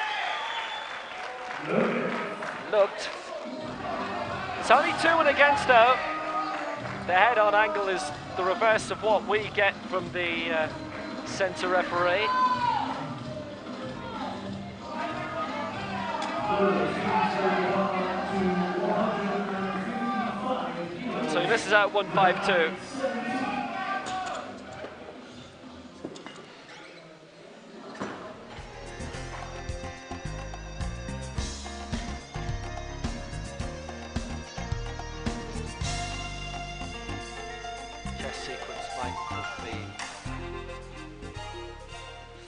Looked. It's only 2 and against though. The head-on angle is the reverse of what we get from the centre referee. So he misses out 152.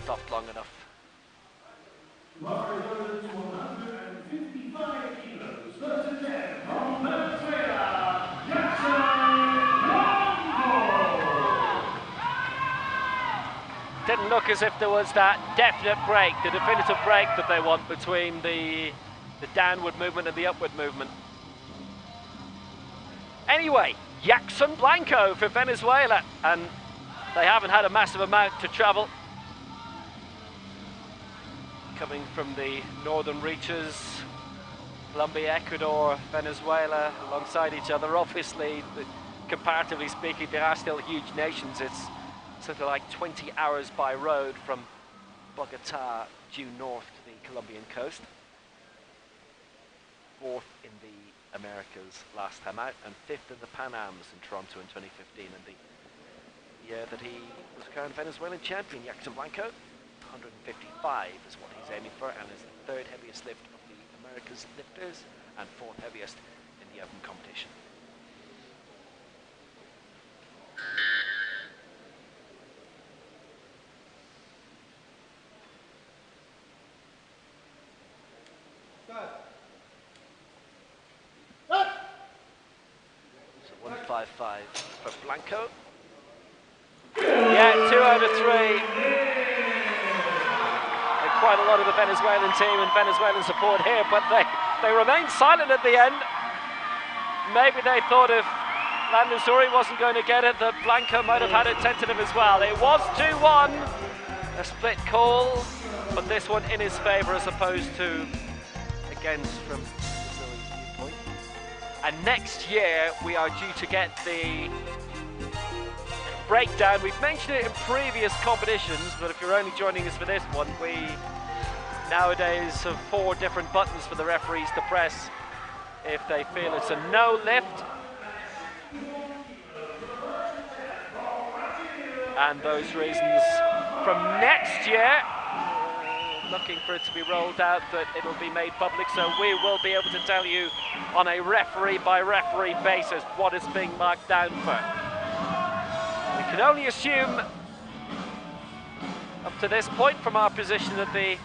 Stopped long enough. Didn't look as if there was that definite break, the definitive break that they want between the downward movement and the upward movement. Anyway, Jackson Blanco for Venezuela, and they haven't had a massive amount to travel. Coming from the northern reaches, Colombia, Ecuador, Venezuela, alongside each other. Obviously, comparatively speaking, they are still huge nations. It's sort of like 20 hours by road from Bogota due north to the Colombian coast. 4th in the Americas last time out, and 5th in the Pan Ams in Toronto in 2015. And the year that he was crowned Venezuelan champion, Jackson Blanco, 155 is what he's aiming for, and is the 3rd heaviest lift of the Americas lifters, and 4th heaviest in the open competition. So 155 for Blanco. Yeah, 2 out of 3. And quite a lot of the Venezuelan team and Venezuelan support here, but they remained silent at the end. Maybe they thought if Landazuri wasn't going to get it, that Blanco might have had it tentative as well. It was 2-1, a split call, but this one in his favour as opposed to against from Brazil's viewpoint. And next year we are due to get the breakdown. We've mentioned it in previous competitions, but if you're only joining us for this one, we nowadays have 4 different buttons for the referees to press if they feel it's a no lift. And those reasons from next year, looking for it to be rolled out, that it'll be made public, so we will be able to tell you on a referee by referee basis what is being marked down for. We can only assume up to this point from our position at the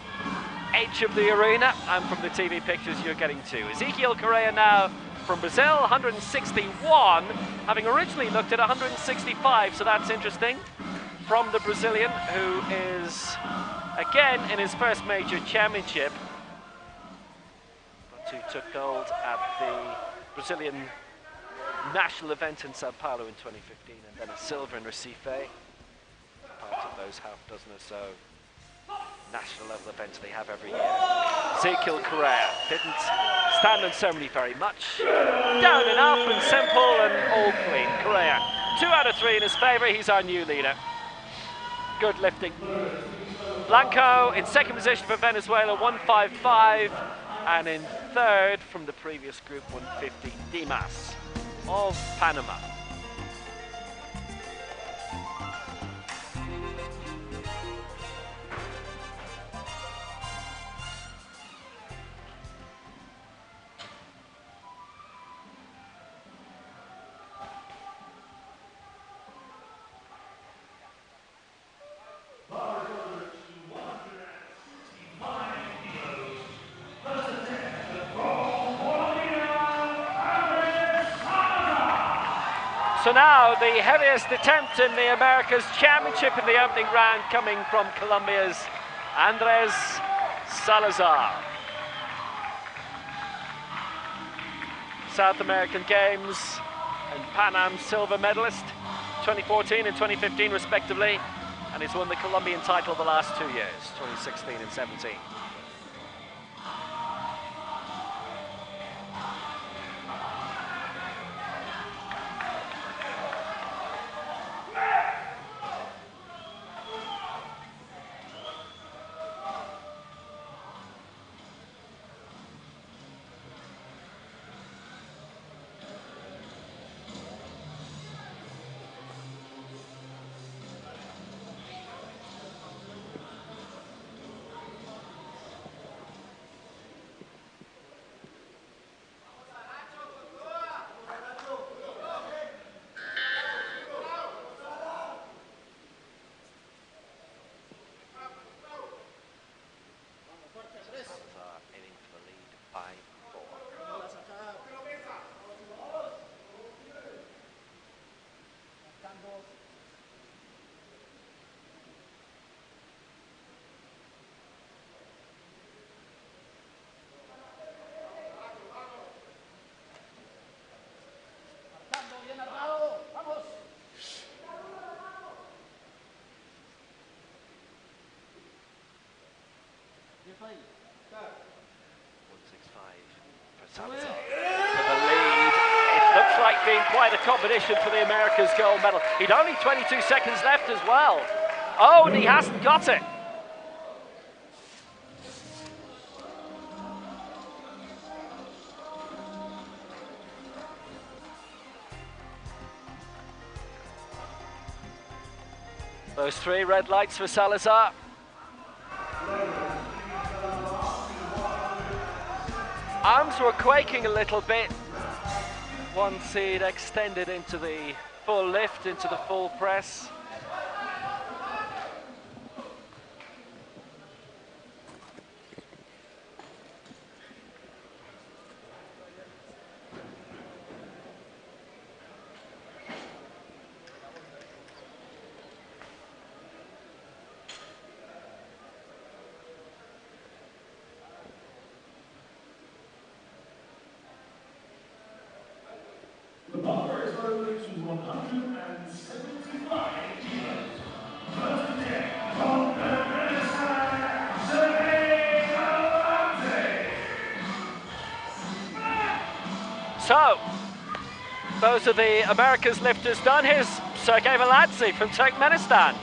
edge of the arena and from the TV pictures you're getting to. Ezequiel Correa now from Brazil, 161, having originally looked at 165, so that's interesting. From the Brazilian, who is again in his first major championship, but who took gold at the Brazilian national event in Sao Paulo in 2015, and then a silver in Recife, part of those half dozen or so national level events they have every year. Ezequiel Correa didn't stand on ceremony very much. Down and up and simple and all clean. Correa, 2 out of 3 in his favour. He's our new leader. Good lifting. Blanco in 2nd position for Venezuela, 155, and in 3rd from the previous group, 150, Dimas of Panama. So now the heaviest attempt in the Americas Championship in the opening round coming from Colombia's Andres Salazar. South American Games and Pan Am silver medalist, 2014 and 2015 respectively, and he's won the Colombian title the last 2 years, 2016 and 17. Salazar for the lead. It looks like being quite a competition for the Americas gold medal. He'd only 22 seconds left as well. Oh, and he hasn't got it. Those 3 red lights for Salazar. Arms were quaking a little bit once he'd extended into the full lift, into the full press. The bar is loaded to 175 kilos. First attack from So, those are the America's lifters done. Here's Sergei Veladze from Turkmenistan.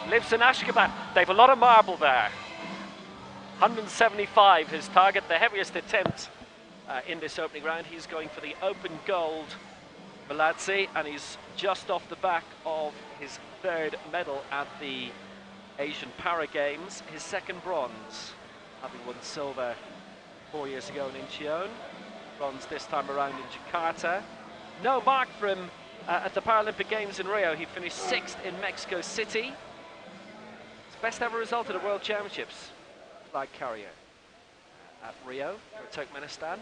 Lives in Ashgabat. They've a lot of marble there. 175 his target, the heaviest attempt in this opening round. He's going for the open gold, Veladze, and he's just off the back of his 3rd medal at the Asian Para Games, his 2nd bronze, having won silver 4 years ago in Incheon, bronze this time around in Jakarta. No mark for him at the Paralympic Games in Rio. He finished 6th in Mexico City. His best ever result at the World Championships, flag carrier at Rio for Turkmenistan.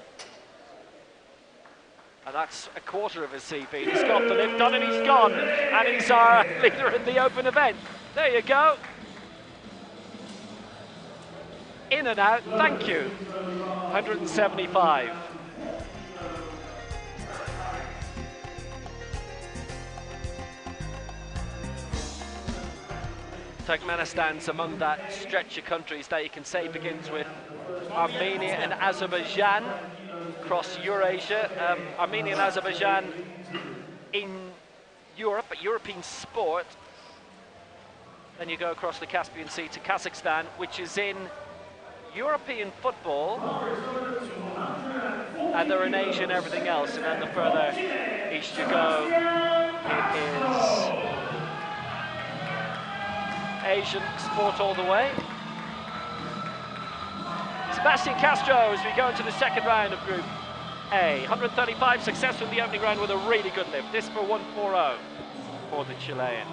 And that's a quarter of his CV. He's got the lift done and he's gone. And he's our leader in the open event. There you go. In and out, thank you. 175. Turkmenistan's among that stretch of countries that you can say begins with Armenia and Azerbaijan across Eurasia. Armenia and Azerbaijan in Europe, a European sport. Then you go across the Caspian Sea to Kazakhstan, which is in European football, and they're in Asia and everything else. And then the further east you go, it is Asian sport all the way. Sebastian Castro as we go into the 2nd round of Group A. 135 successful in the opening round with a really good lift. This for 140 for the Chilean.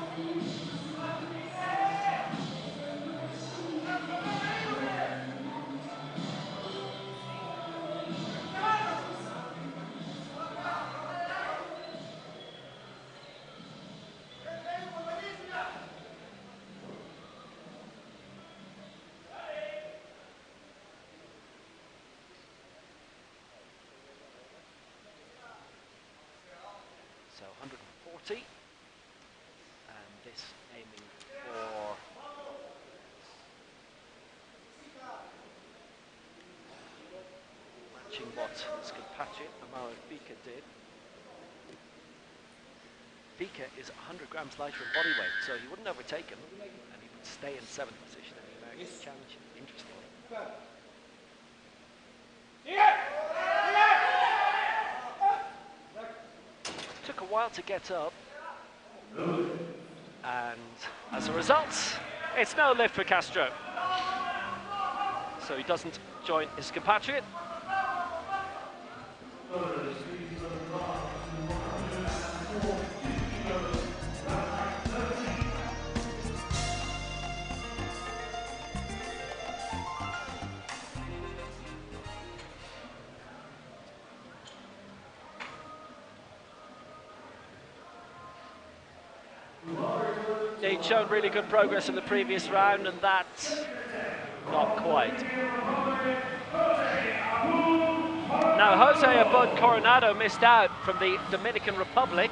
So 140, and this aiming for matching what his compatriot Amaro Fika did. Fika is 100 grams lighter in body weight, so he wouldn't overtake him, and he would stay in 7th position in the American Championship, interestingly. Took a while to get up, and as a result, it's no lift for Castro. So he doesn't join his compatriot. He'd shown really good progress in the previous round, and that's not quite. Now, Jose Abud Coronado missed out from the Dominican Republic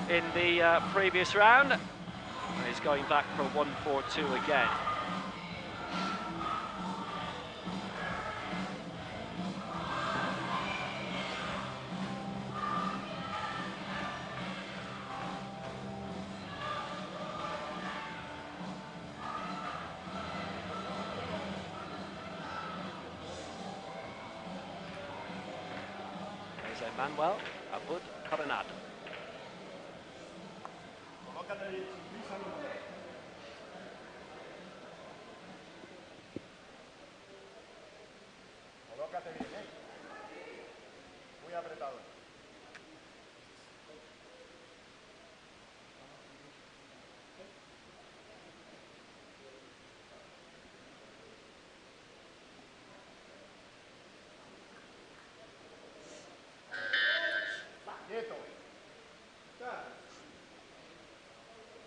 in the previous round. And he's going back for 142 again. Manuel Abud Coronado. Colócate bien, muy apretado.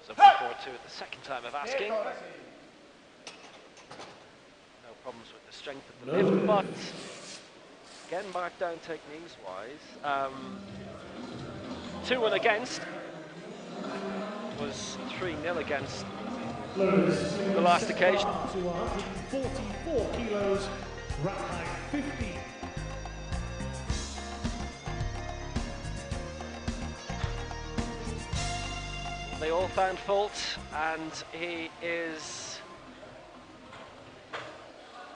So 4-2 at the second time of asking. No problems with the strength of the lift, but again marked down techniques wise. 2-1 against was 3-0 against the last occasion. To 144 kilos, rack height 50. They all found fault, and he is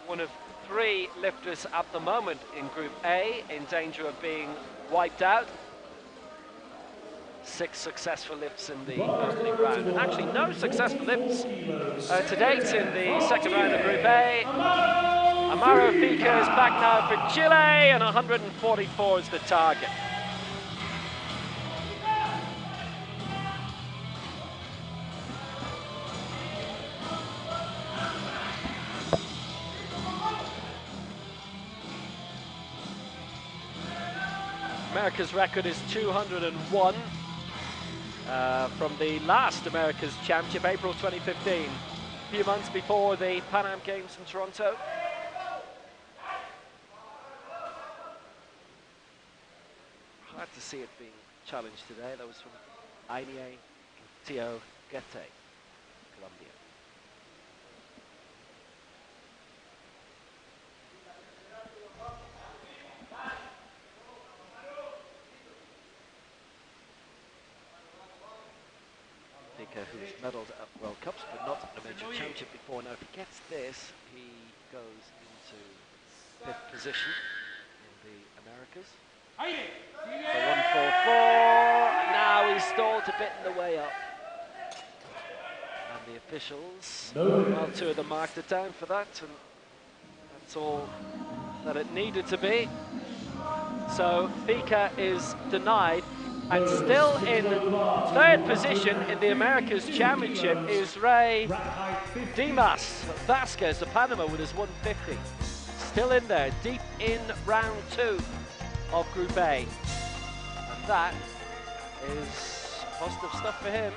one of 3 lifters at the moment in Group A in danger of being wiped out. 6 successful lifts in the opening round, and actually no successful lifts to date in the second round of Group A. Amaro Fika is back now for Chile, and 144 is the target. America's record is 201 from the last America's Championship, April 2015, a few months before the Pan Am Games in Toronto. Hard to see it being challenged today. That was from Ainie Tio Gete, Colombia. Who's medalled at World Cups but not at a major championship before. Now if he gets this, he goes into 5th position in the Americas. For 144, now he's stalled a bit in the way up. And the officials, well, 2 of them marked it down for that, and that's all that it needed to be. So Fika is denied. And still in 3rd position in the Americas Championship is Ray Dimas Vasquez of Panama with his 150. Still in there, deep in round 2 of Group A. And that is positive stuff for him.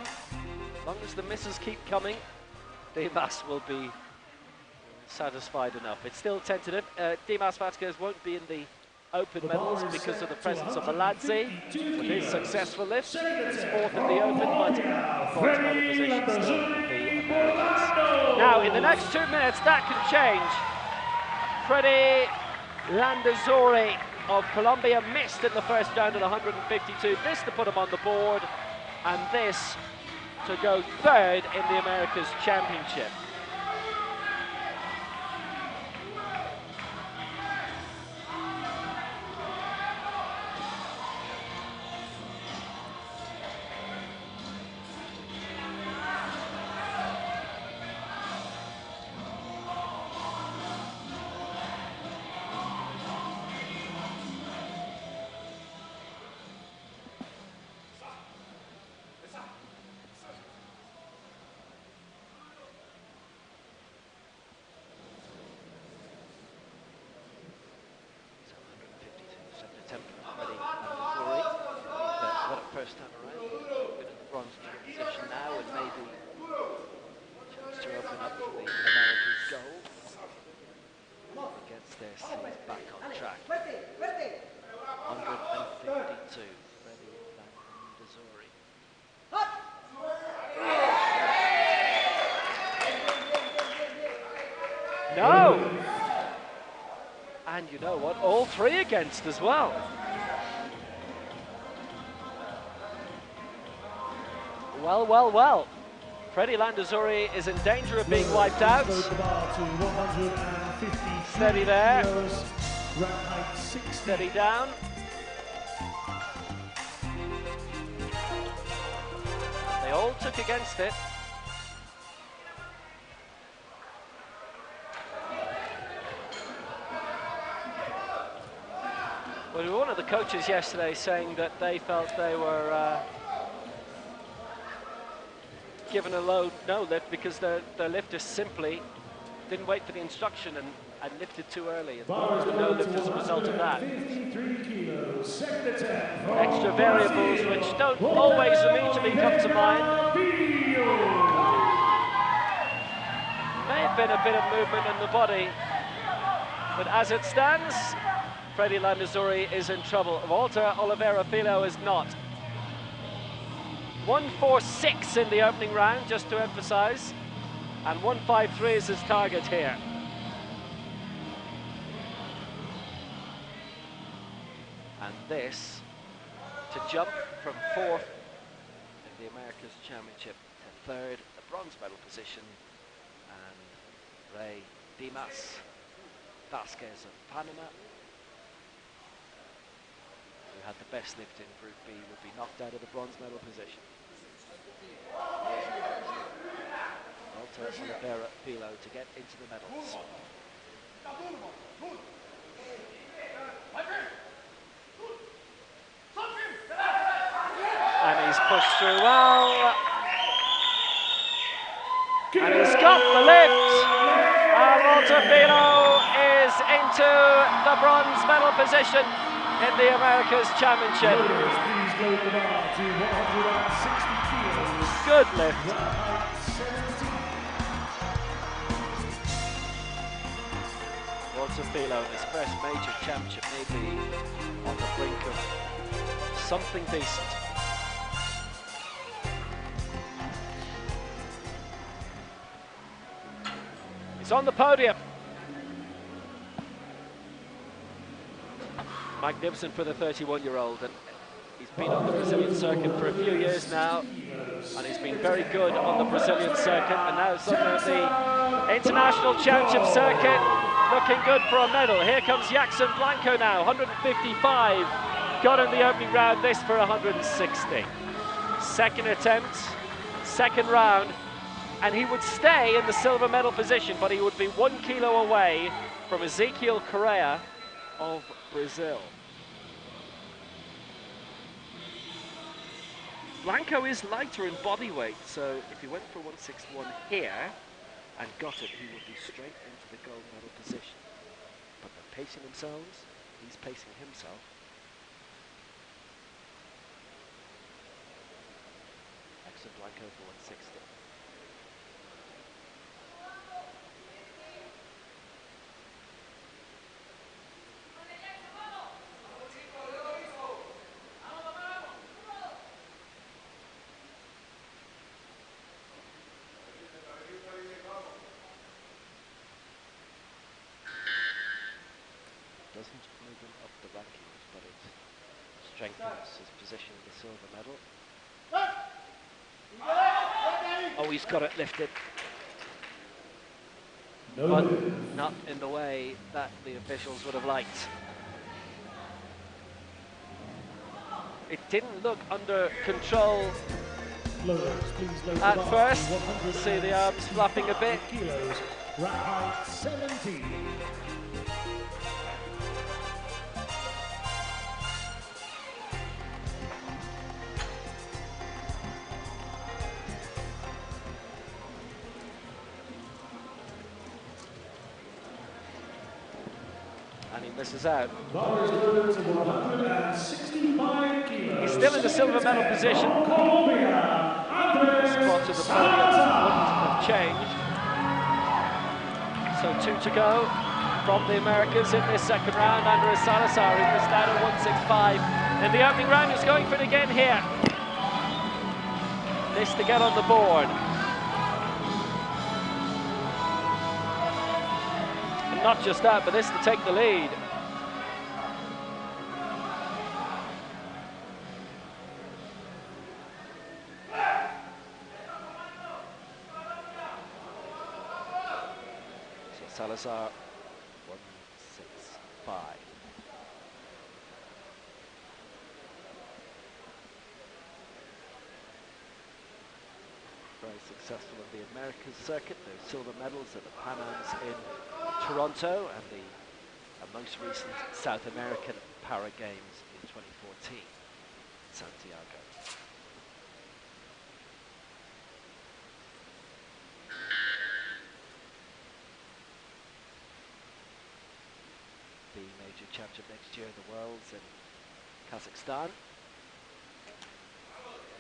As long as the misses keep coming, Dimas will be satisfied enough. It's still tentative. Dimas Vasquez won't be in the Open medals because of the presence of Maladze with his successful lift. He's 4th in the Open, but got another position still in the Americas. Now, in the next 2 minutes, that can change. Freddy Landazuri of Colombia missed in the first round at 152. This to put him on the board, and this to go 3rd in the Americas Championship. First time around, been in the bronze position now, and maybe a chance to open up for the Americas gold. Against this, he's back on track. 152, Freddy Landazuri. No! And you know what? All 3 against as well. Well, well, well. Freddy Landazuri is in danger of being wiped out. Steady there. Steady down. They all took against it. Well, one of the coaches yesterday saying that they felt they were given a low no lift because their lifters simply didn't wait for the instruction and lifted too early. And the no lift as a result of that. Extra variables which don't always immediately come to mind. May have been a bit of movement in the body, but as it stands, Freddie Landazuri is in trouble. Walter Oliveira Filho is not. 1:46 in the opening round, just to emphasize, and 1:53 is his target here. And this to jump from 4th in the Americas Championship to 3rd, the bronze medal position, and Ray Dimas Vasquez of Panama, who had the best lift in Group B, would be knocked out of the bronze medal position. Walter Oliveira Filho to get into the medals. And he's pushed through well. And he's got the lift. And Walter Filho is into the bronze medal position in the Americas Championship. Good lift. Walter Filho in his first major championship, maybe on the brink of something decent. He's on the podium. Magnificent for the 31-year-old, and he's been on the Brazilian circuit for a few years now, and he's been very good on the Brazilian circuit, and now he's on the international championship circuit, looking good for a medal. Here comes Jackson Blanco now, 155, got in the opening round, this for 160. Second attempt, second round, and he would stay in the silver medal position, but he would be 1 kilo away from Ezequiel Correa of Brazil. Blanco is lighter in body weight, so if he went for 161 here and got it, he would be straight into the gold medal position. But they're pacing themselves, he's pacing himself. Jackson Blanco for 160. Doesn't move him up the rankings, but it strengthens his position in the silver medal. Oh, he's got it lifted. No, but not in the way that the officials would have liked. It didn't look under control at first. See the arms flapping a bit. Right, 17. And he misses out. He's still in the silver medal position. Spot to the podium wouldn't have changed. So 2 to go from the Americans in this second round. Andres Salazar, who missed out at 165. In the opening round, is going for it again here. This to get on the board. Not just that, but this to take the lead. So Salazar, 165. successful in the Americas circuit. Those silver medals at the Pan Ams in Toronto and the most recent South American Para Games in 2014 in Santiago. The major championship next year in the Worlds in Kazakhstan.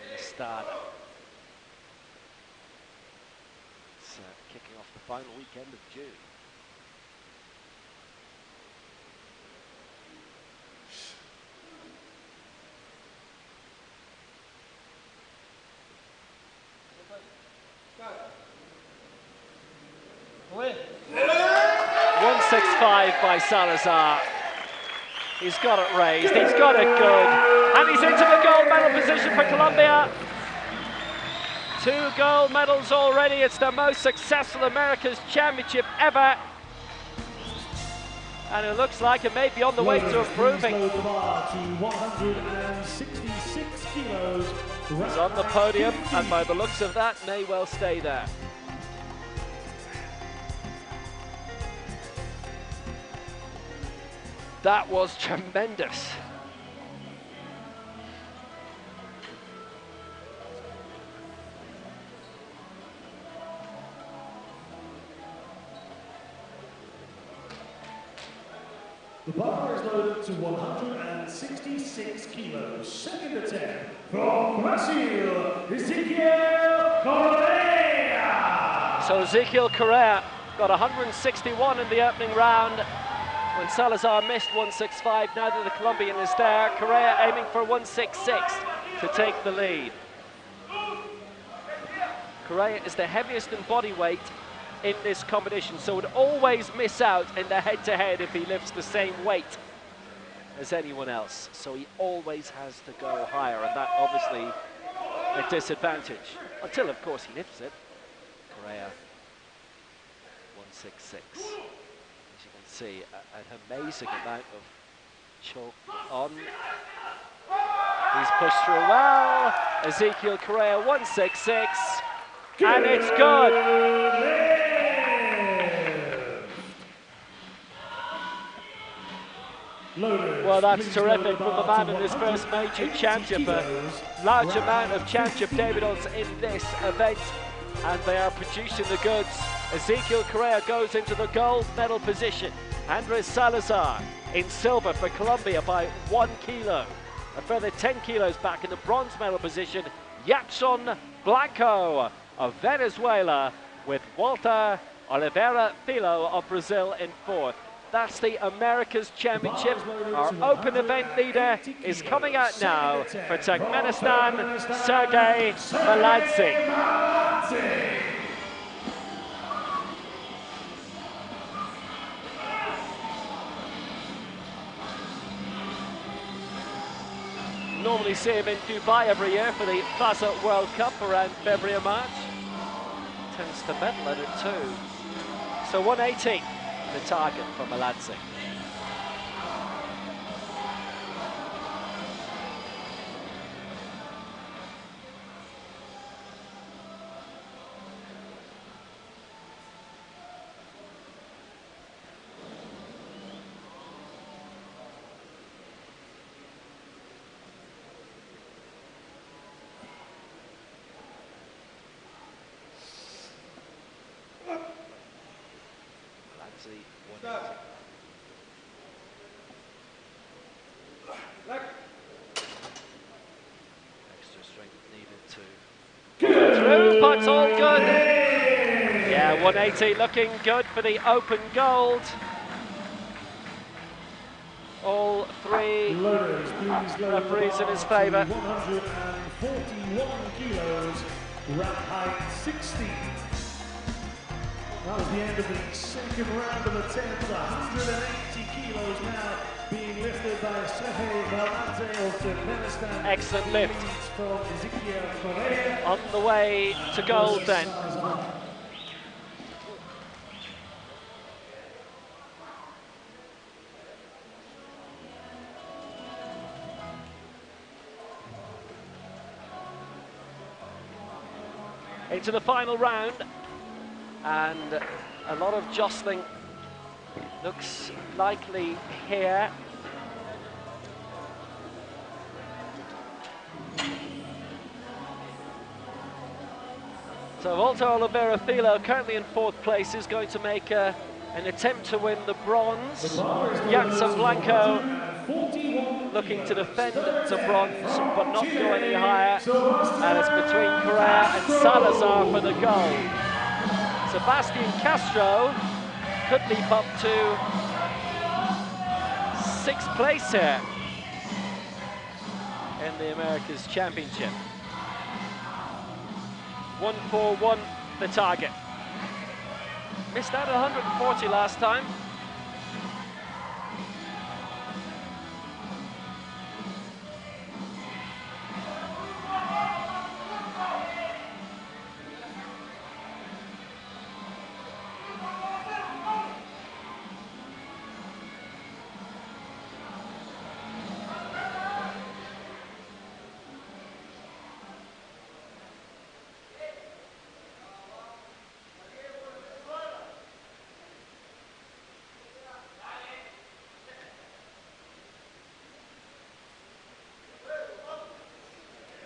In Astana. It's kicking off the final weekend of June. Away. 165 by Salazar. He's got it raised, he's got it good, and he's into the gold medal position for Colombia. 2 gold medals already. It's the most successful America's Championship ever. And it looks like it may be on the way to improving. Load the bar to 166 kilos. He's on the podium, and by the looks of that, may well stay there. That was tremendous. The bar is loaded to 166 kilos. Second attempt from Brazil, Ezequiel Correa. So Ezequiel Correa got 161 in the opening round. When Salazar missed 165, now that the Colombian is there, Correa aiming for 166 to take the lead. Correa is the heaviest in body weight in this competition, so would always miss out in the head-to-head if he lifts the same weight as anyone else. So he always has to go higher, and that obviously a disadvantage. Until, of course, he lifts it. Correa, 166. As you can see, an amazing amount of choke on. He's pushed through well. Ezequiel Correa, 166. And it's good. Well, that's terrific from the man in his first major championship. A large amount of championship debuts in this event, and they are producing the goods. Ezequiel Correa goes into the gold medal position. Andres Salazar in silver for Colombia by 1 kilo. A further 10 kilos back in the bronze medal position. Jackson Blanco of Venezuela, with Walter Oliveira Filho of Brazil in 4th. That's the America's Championship. Our open event leader is coming out now for Turkmenistan, Sergey Maladze. Normally see him in Dubai every year for the Plaza World Cup around February or March. Tends to medal at it too. So 180. The target for Maladze. Extra strength needed to follow through, but all good. Yeah, 180 looking good for the open gold. All 3 referees in his favour. 141 kilos, rank height 60. That was the end of the second round of attempts. 180 kilos now being lifted by Sergey Maladze of Turkmenistan. Excellent lift. From Ezequiel Correa. On the way to gold then. into the final round, and a lot of jostling looks likely here. So Volta Oliveira Filo, currently in 4th place, is going to make an attempt to win the bronze. Jansen Blanco looking to defend the bronze but not go any higher, and it's between Correa and Salazar for the gold. Sebastian Castro could leap up to 6th place here in the Americas Championship. 141 the target. Missed out 140 last time.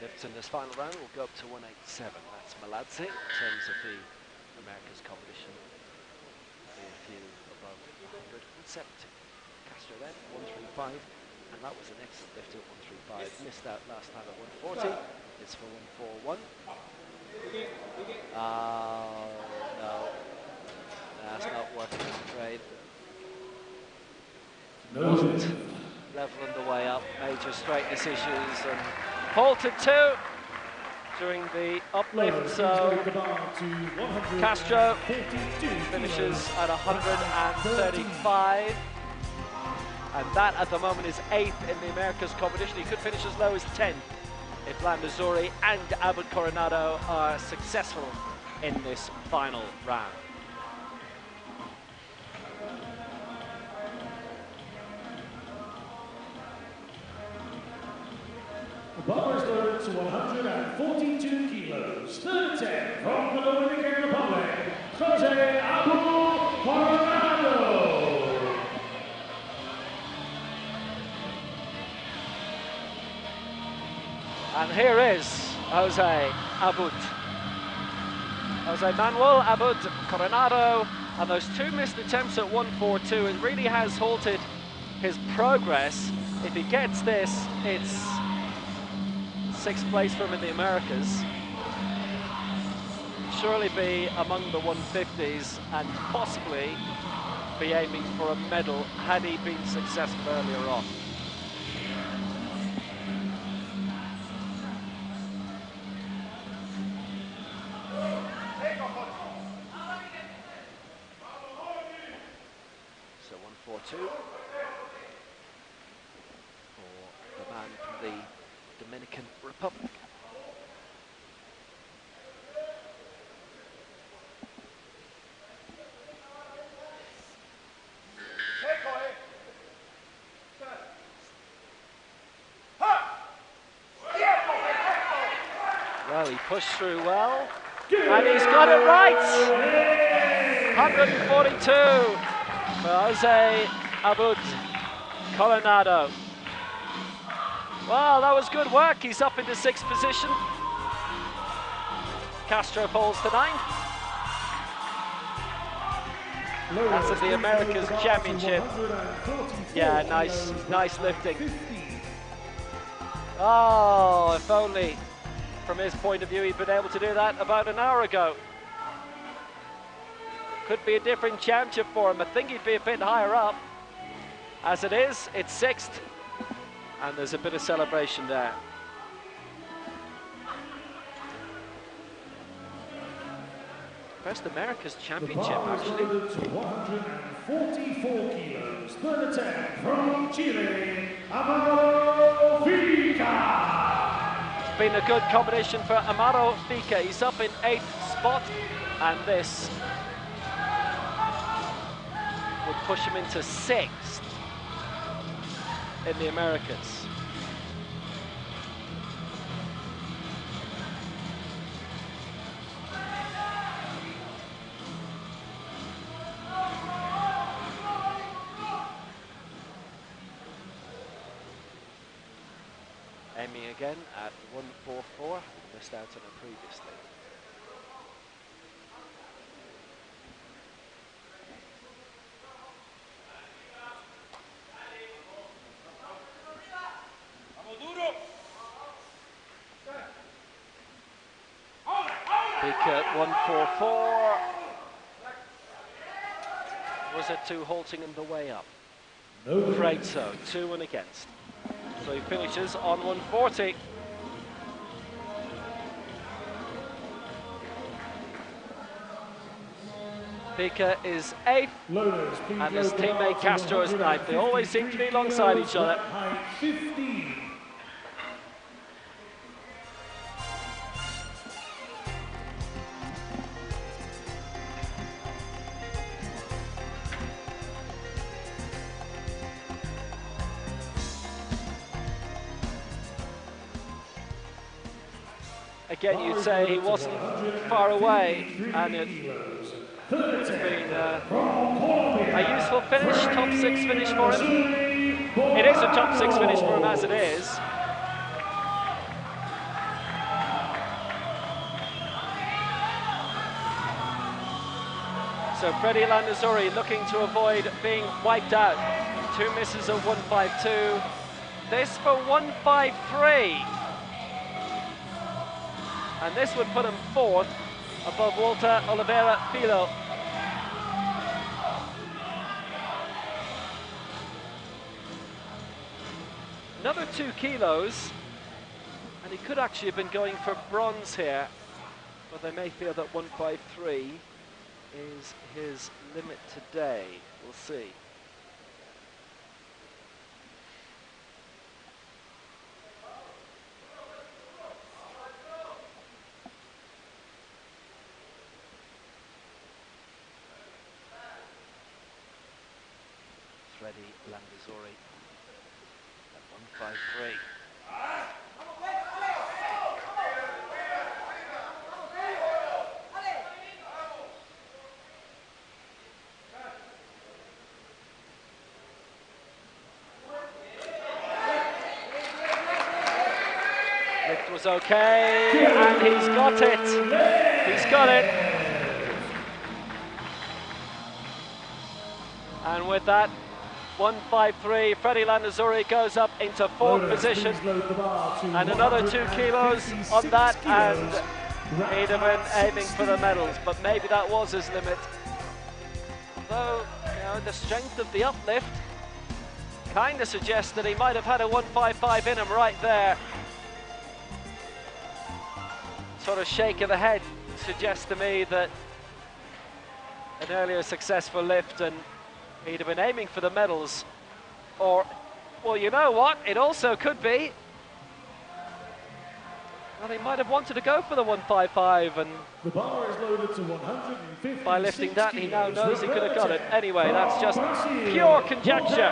Lifts in this final round will go up to 187. That's Maladze in terms of the Americas competition. A few above 170. Castro then 135, and that was an excellent lift at 135. Missed out last time at 140. It's for 141. No, that's not working, I'm afraid. Wasn't leveling the way up. Major straightness issues and halted too during the uplift, so Castro finishes at 135, and that at the moment is 8th in the Americas competition. He could finish as low as 10th if Landazuri and Abud Coronado are successful in this final round. The bar is lowered to 142 kilos. 3rd attempt from the Dominican Republic, Jose Abud Coronado. And here is Jose Abud. Jose Manuel Abud Coronado, and those 2 missed attempts at 142, it really has halted his progress. If he gets this, it's 6th place for him in the Americas. Surely be among the 150s and possibly be aiming for a medal had he been successful earlier on. So 142 for the man from the Dominican Republic. Well, he pushed through well, and he's got it right. 142 for Jose Abud Coronado. Well, that was good work. He's up into 6th position. Castro falls to 9th. That's at the Americas Championship. Yeah, nice lifting. Oh, if only from his point of view he'd been able to do that about an hour ago. Could be a different championship for him. I think he'd be a bit higher up. As it is, it's 6th. And there's a bit of celebration there. First America's Championship, actually. 144 kilos. 3rd attempt from Chile, Amaro Fica. It's been a good competition for Amaro Fica. He's up in 8th spot, and this would push him into 6th in the Americas. Aiming again at 144, having missed out on it previously. Peak at 144. Was it too halting in the way up? No. Afraid so. 2 and against. So he finishes on 140. Pika is 8th, and his teammate Castro is 9th. They always seem to be alongside each other. Height 15. Again, you'd say he wasn't far away, and it's been a useful finish, top 6 finish for him. It is a top 6 finish for him as it is. So Freddie Landazuri looking to avoid being wiped out. 2 misses of 152. This for 153. And this would put him 4th above Walter Oliveira Filho. Another 2 kilos, and he could actually have been going for bronze here, but they may feel that 153 is his limit today. We'll see. Freddie Landazuri at 153. It was okay, and he's got it. He's got it. And with that, 153, Freddie Landazuri goes up into 4th position, and another 2 kilos on that, and he'd have been aiming for the medals, but maybe that was his limit. Though, you know, the strength of the uplift kind of suggests that he might have had a 155 in him right there. Sort of shake of the head suggests to me that an earlier successful lift and he'd have been aiming for the medals, or, well, you know what, it also could be, well, he might have wanted to go for the 155, and the bar is loaded to 150. By lifting that, he now knows he could have got it. Anyway, that's just pure conjecture.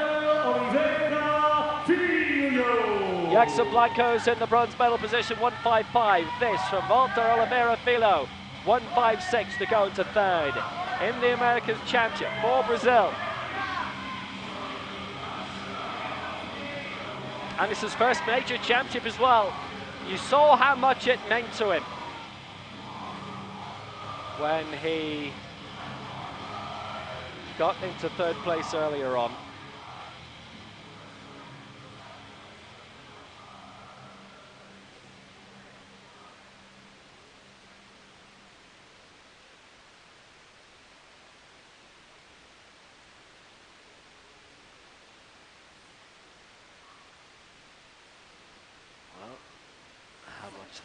Jackson Blanco's in the bronze medal position, 155. This from Walter Oliveira Filho, 156 to go into 3rd. In the Americas Championship for Brazil. And it's his first major championship as well. You saw how much it meant to him when he got into 3rd place earlier on.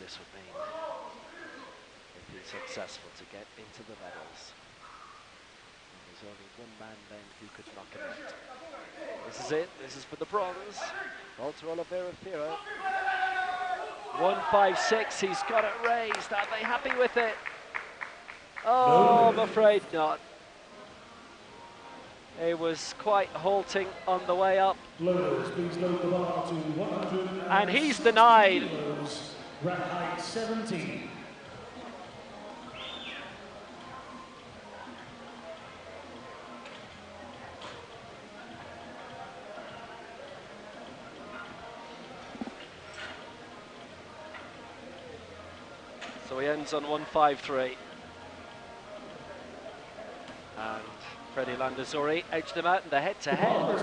This would mean if he's successful to get into the medals. And there's only one man then who could knock him out. This is it. This is for the bronze. Walter Oliveira Filho. 156. He's got it raised. Are they happy with it? Oh, I'm afraid not. He was quite halting on the way up. And he's denied. Rack height 17. So he ends on 153. And Freddie Landazuri edged him out in the head-to-head.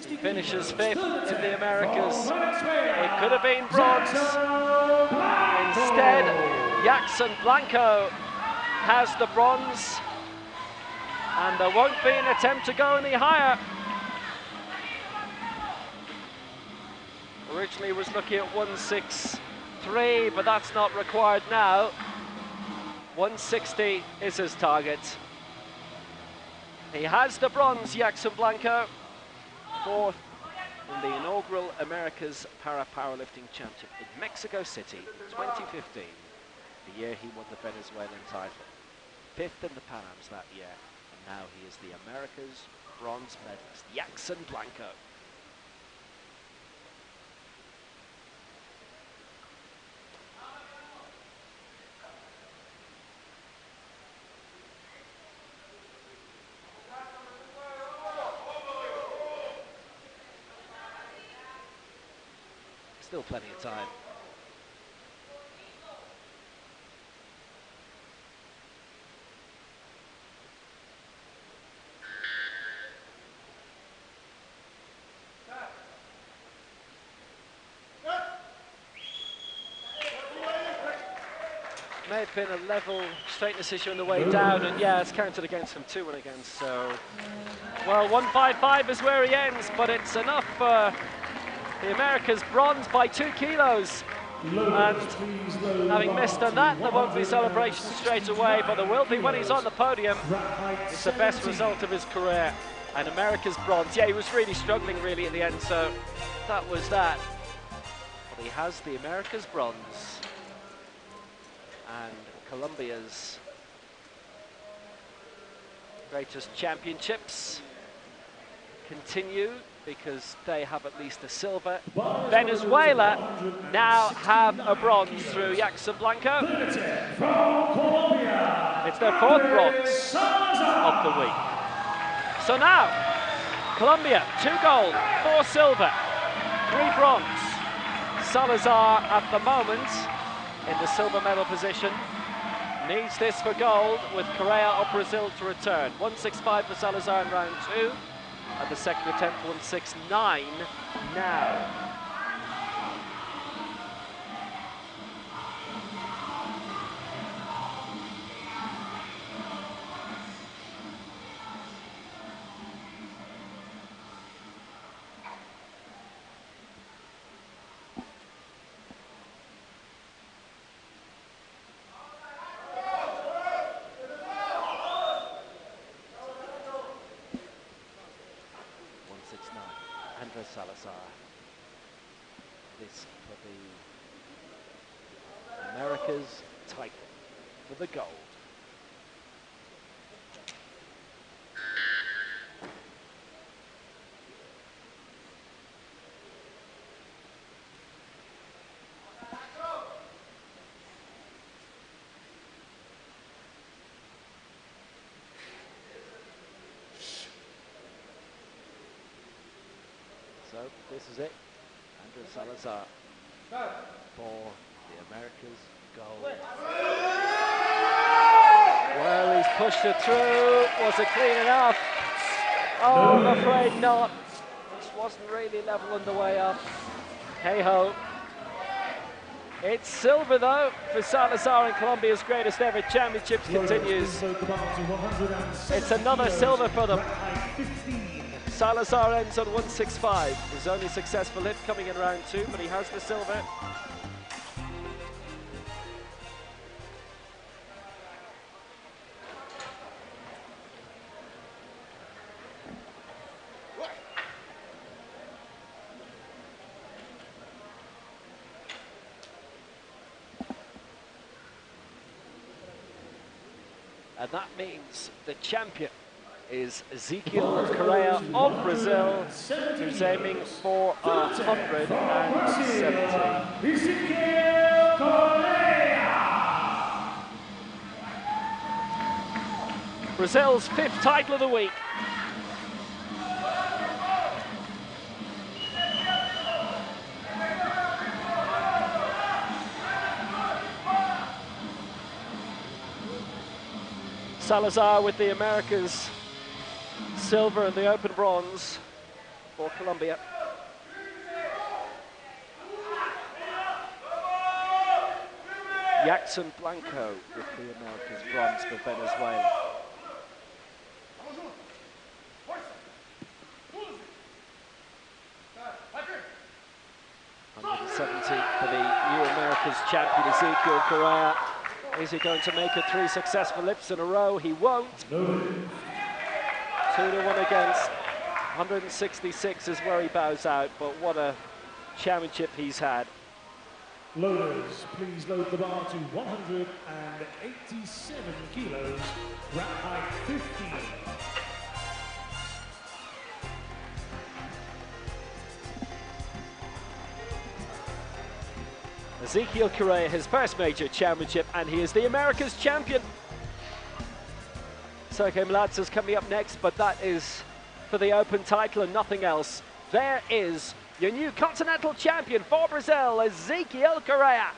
He finishes 5th in the Americas. It could have been bronze. Instead, Jackson Blanco has the bronze. And there won't be an attempt to go any higher. Originally was looking at 163, but that's not required now. 160 is his target. He has the bronze, Jackson Blanco, 4th in the inaugural America's Powerlifting Championship in Mexico City in 2015, the year he won the Venezuelan title. 5th in the Pan Ams that year, and now he is the America's bronze medalist, Jackson Blanco. Still plenty of time. May have been a level straightness issue on the way down, and yeah, it's counted against him, 2-1 against, so... Well, 155 is where he ends, but it's enough for the America's bronze by 2 kilos. And having missed on that, there won't be celebration straight away, but there will be when he's on the podium. It's the best result of his career. And America's bronze, yeah, he was really struggling really at the end, so that was that. But he has the America's bronze. And Colombia's greatest championships continue, because they have at least a silver. Venezuela now have a bronze through Jackson Blanco. It's their 4th bronze of the week. So now, Colombia, 2 gold, 4 silver, 3 bronze. Salazar at the moment in the silver medal position. Needs this for gold with Correa of Brazil to return. 165 for Salazar in round 2. And the second attempt, 169 now. Salazar. This for the America's title, for the gold. So this is it, Andres Salazar for the America's gold. Well, he's pushed it through. Was it clean enough? Oh, I'm afraid not. This wasn't really level on the way up. Hey-ho. It's silver, though, for Salazar in Colombia's greatest ever championships continues. It's another silver for them. Salazar ends on 165. His only successful hit coming in round 2, but he has the silver. And that means the champion is Ezequiel Correa of Brazil, who's aiming for 170. Ezequiel Correa! Brazil's 5th title of the week. Salazar with the Americas silver and the open bronze for Colombia. Jackson Blanco with the Americas bronze for Venezuela. 170 for the new Americas champion Ezekiel Correa. Is he going to make it 3 successful lifts in a row? He won't. 2-1 against. 166 is where he bows out, but what a championship he's had. Loaders, please load the bar to 187 kilos, rack height 15. Ezekiel Correa, his first major championship, and he is the Americas champion. Sergey Mladze's coming up next, but that is for the open title and nothing else. There is your new continental champion for Brazil, Ezekiel Correa.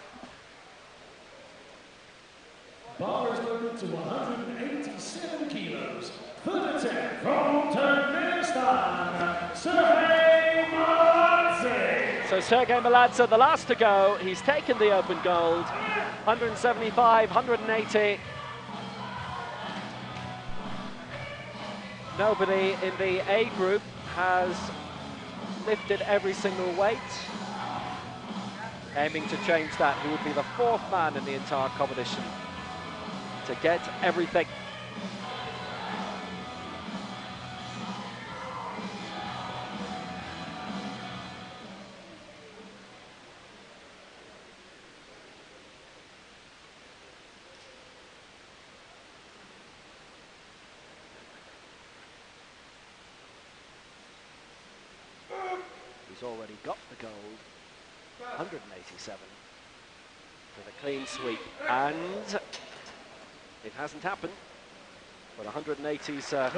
Bar is loaded to 187 kilos. Third attempt from Turkmenistan, Sergey Mladze. So Sergey Mladze, the last to go, he's taken the open gold. 175, 180. Nobody in the A group has lifted every single weight. Aiming to change that, he would be the 4th man in the entire competition to get everything. He's already got the gold, 187 with a clean sweep, and it hasn't happened, but 180 is a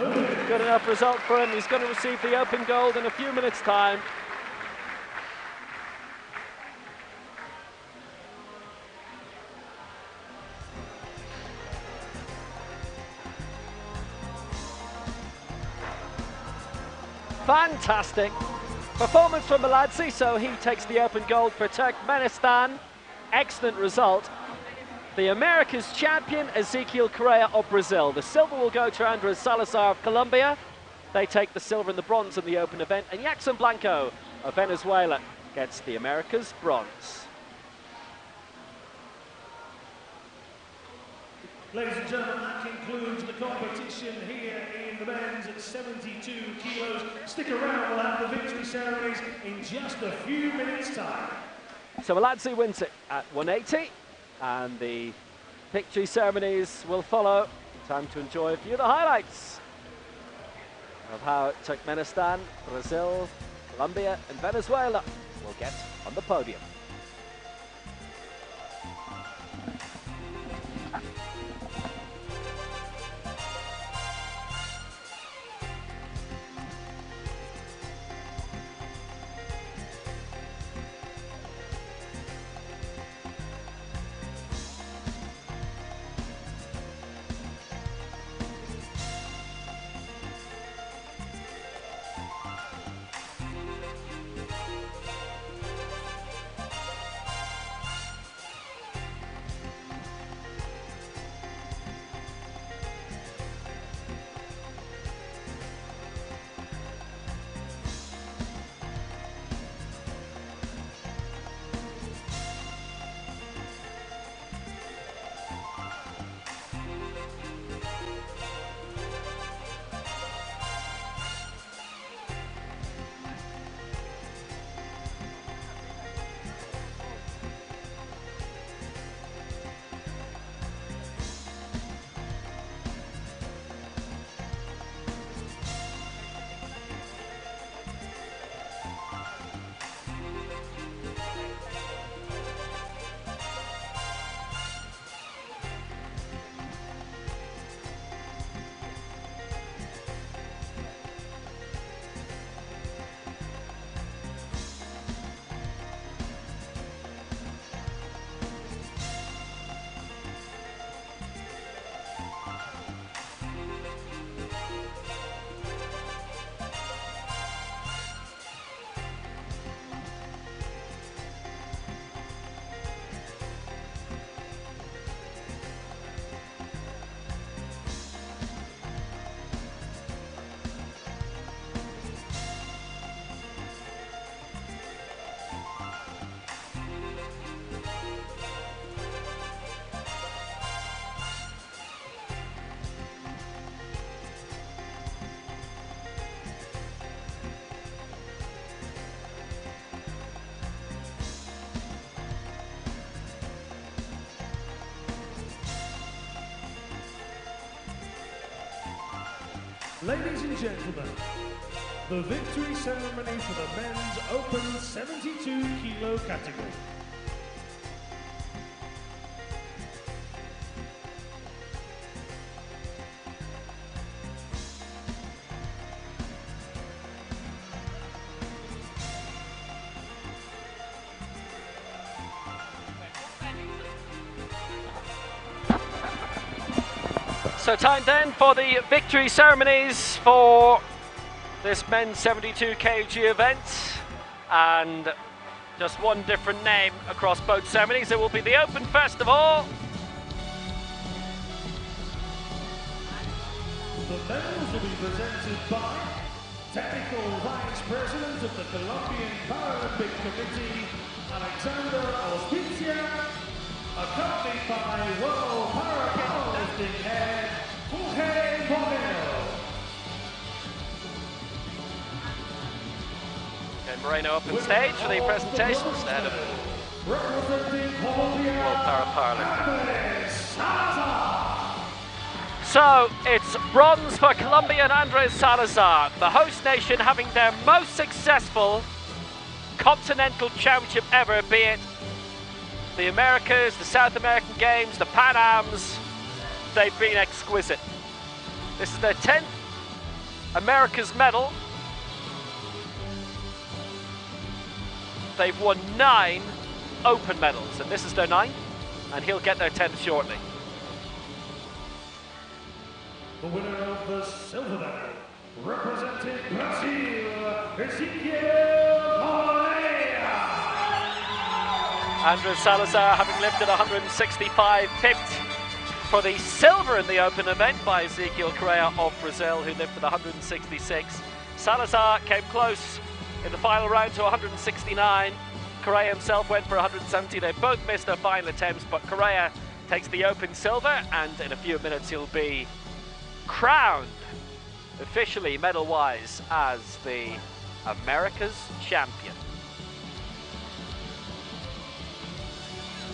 good enough result for him. He's going to receive the open gold in a few minutes' time. Fantastic performance from Mladze, so he takes the open gold for Turkmenistan. Excellent result. The Americas champion, Ezekiel Correa of Brazil. The silver will go to Andres Salazar of Colombia. They take the silver and the bronze in the open event. And Jackson Blanco of Venezuela gets the Americas bronze. Ladies and gentlemen, that concludes the competition here in the men's at 72 kilos. Stick around, we'll have the victory ceremonies in just a few minutes' time. So Mladze wins it at 180, and the victory ceremonies will follow. Time to enjoy a few of the highlights of how Turkmenistan, Brazil, Colombia and Venezuela will get on the podium. Ladies and gentlemen, the victory ceremony for the men's open 72 kilo category. So time then for the victory ceremonies for this men's 72 kg event, and just one different name across both ceremonies. It will be the open first of all. The medals will be presented by Technical Vice President of the Colombian Paralympic Committee, Alexander Ospicia, accompanied by World Powerlifting Head, Jorge Moreno. And Moreno up on stage for the presentations ahead of Representing Colombia, World Powerlifting. Andres Salazar. So it's bronze for Colombia and Andres Salazar, the host nation having their most successful continental championship ever, be it the Americas, the South American Games, the Pan Ams. They've been exquisite. This is their 10th Americas medal. They've won 9 open medals, and this is their 9th, and he'll get their 10th shortly. The winner of the silver medal, representing Brazil, Ezequiel Correa. Andres Salazar having lifted 165, pipped for the silver in the open event by Ezequiel Correa of Brazil, who lifted 166. Salazar came close in the final round to 169. Correa himself went for 170. They both missed their final attempts, but Correa takes the open silver, and in a few minutes he'll be crowned officially medal-wise as the America's champion.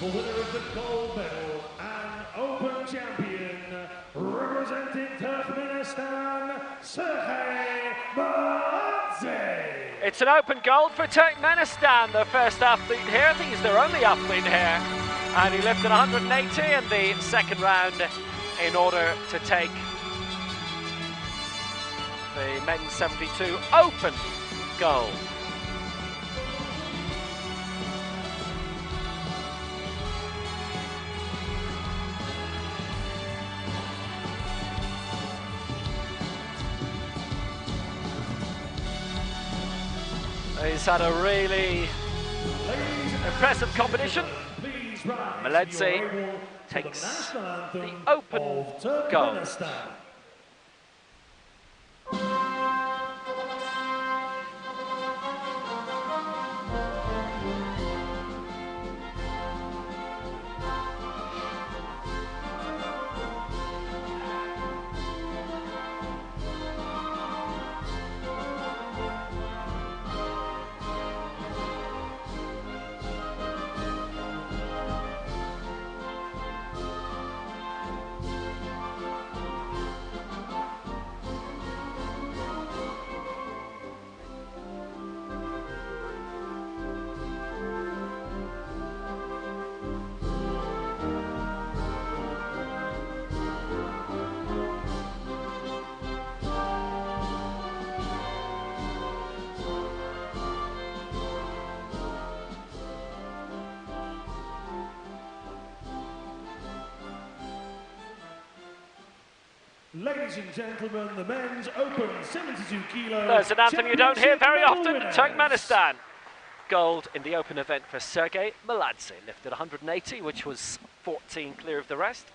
The winner of the gold medal and open champion, representing Turkmenistan, Sergey Maladze. It's an open gold for Turkmenistan, their first athlete here. I think he's their only athlete here. And he lifted 180 in the second round in order to take the men's 72 open gold. He's had a really impressive competition. Maladze takes the open gold. Ladies and gentlemen, the men's open 72 kilos. There's an anthem you don't hear very often. winners. Turkmenistan. Gold in the open event for Sergey Maladze. Lifted 180, which was 14 clear of the rest.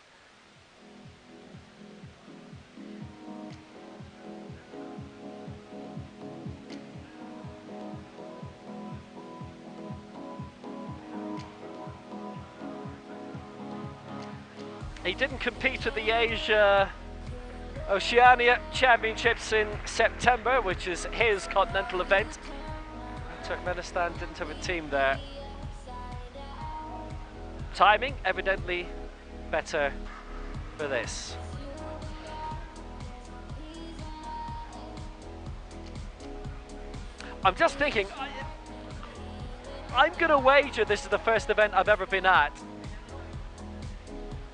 He didn't compete at the Oceania Championships in September, which is his continental event. Turkmenistan didn't have a team there. Timing evidently better for this. I'm just thinking, I'm going to wager this is the first event I've ever been at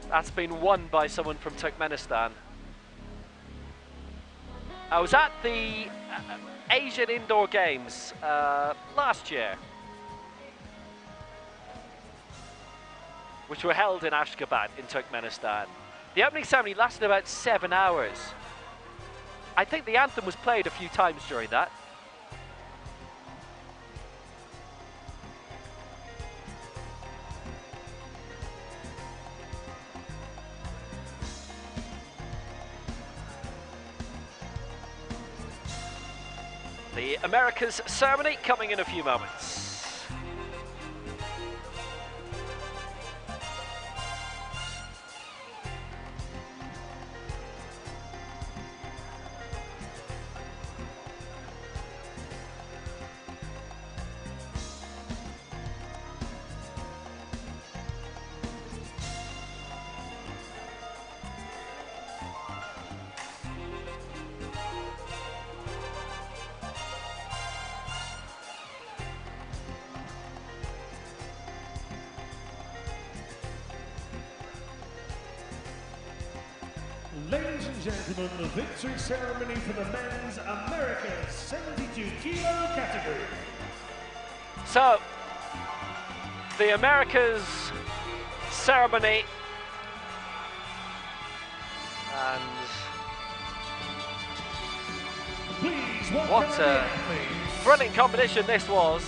that's been won by someone from Turkmenistan. I was at the Asian Indoor Games last year, which were held in Ashgabat in Turkmenistan. The opening ceremony lasted about 7 hours. I think the anthem was played a few times during that. The Americas ceremony coming in a few moments. Ladies and gentlemen, the victory ceremony for the men's Americas 72 kilo category. So, the Americas ceremony, and Please what a brilliant competition this was.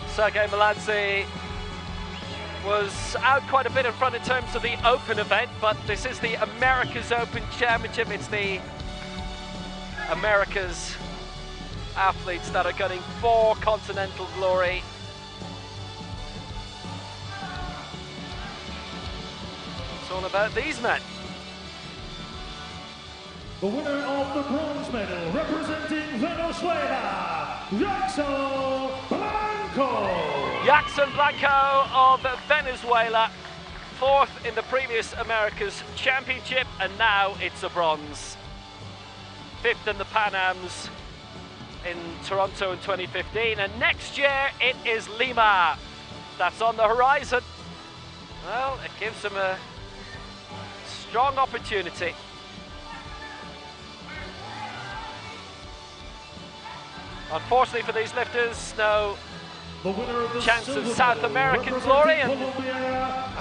Sergei Meladze was out quite a bit in front in terms of the Open event, but this is the America's Open Championship. It's the America's athletes that are getting for continental glory. It's all about these men. The winner of the bronze medal, representing Venezuela, Jackson Blanco. Jackson Blanco of Venezuela, 4th in the previous America's Championship, and now it's a bronze. 5th in the Pan Ams in Toronto in 2015, and next year it is Lima. That's on the horizon. Well, it gives them a strong opportunity. Unfortunately for these lifters, no chance of South American glory and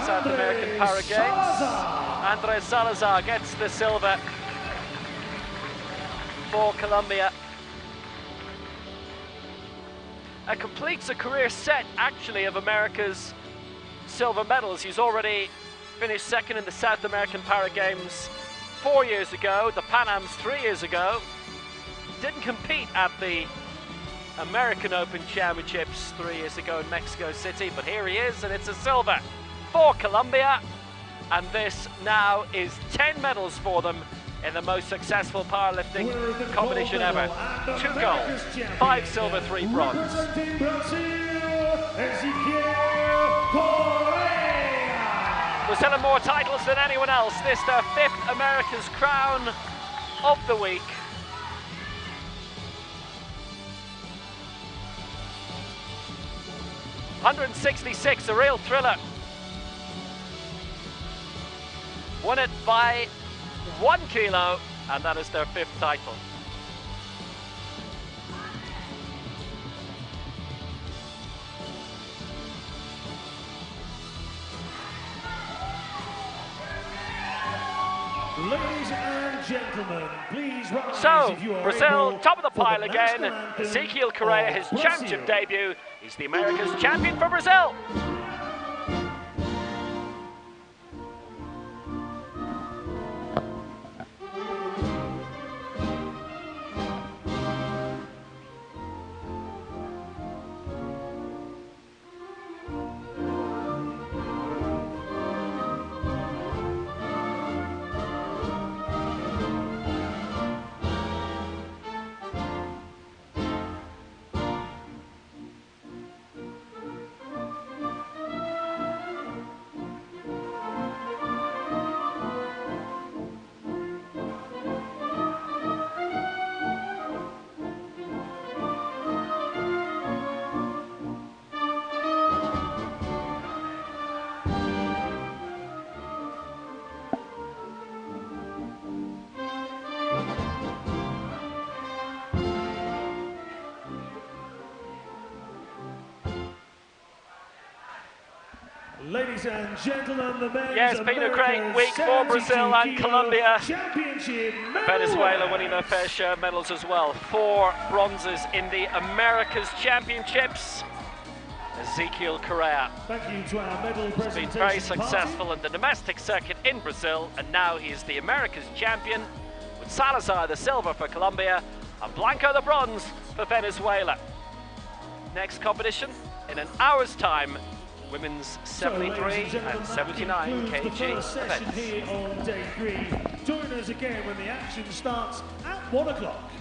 South American Para Games. Andres Salazar gets the silver for Colombia. Completes a career set, actually, of America's silver medals. He's already finished 2nd in the South American Para Games 4 years ago, the Pan Ams 3 years ago. Didn't compete at the American Open Championships 3 years ago in Mexico City, but here he is, and it's a silver for Colombia, and this now is 10 medals for them in the most successful powerlifting competition ever. 2 gold, 5 silver, 3 bronze. Representing Brazil, Brazil have more titles than anyone else. This their 5th America's crown of the week. $166, a real thriller. Won it by 1 kilo, and that is their 5th title. Ladies and gentlemen, please rise So, if you are Brazil, able top of the for pile national again. anthem Ezekiel Correa, of his Brazil. championship debut. He's the America's champion for Brazil. Ladies and gentlemen, the men's Yes, been a great America's week for Brazil and 72 kilo Colombia. Championship medal Venezuela winners. winning their fair share of medals as well. 4 bronzes in the Americas Championships. Ezekiel Correa Thank you to our medal has been presentation very party. successful in the domestic circuit in Brazil, and now he is the Americas champion, with Salazar the silver for Colombia and Blanco the bronze for Venezuela. Next competition in an hour's time, women's 73 and 79 that concludes the kg first session events. here on day 3. Join us again when the action starts at 1 o'clock.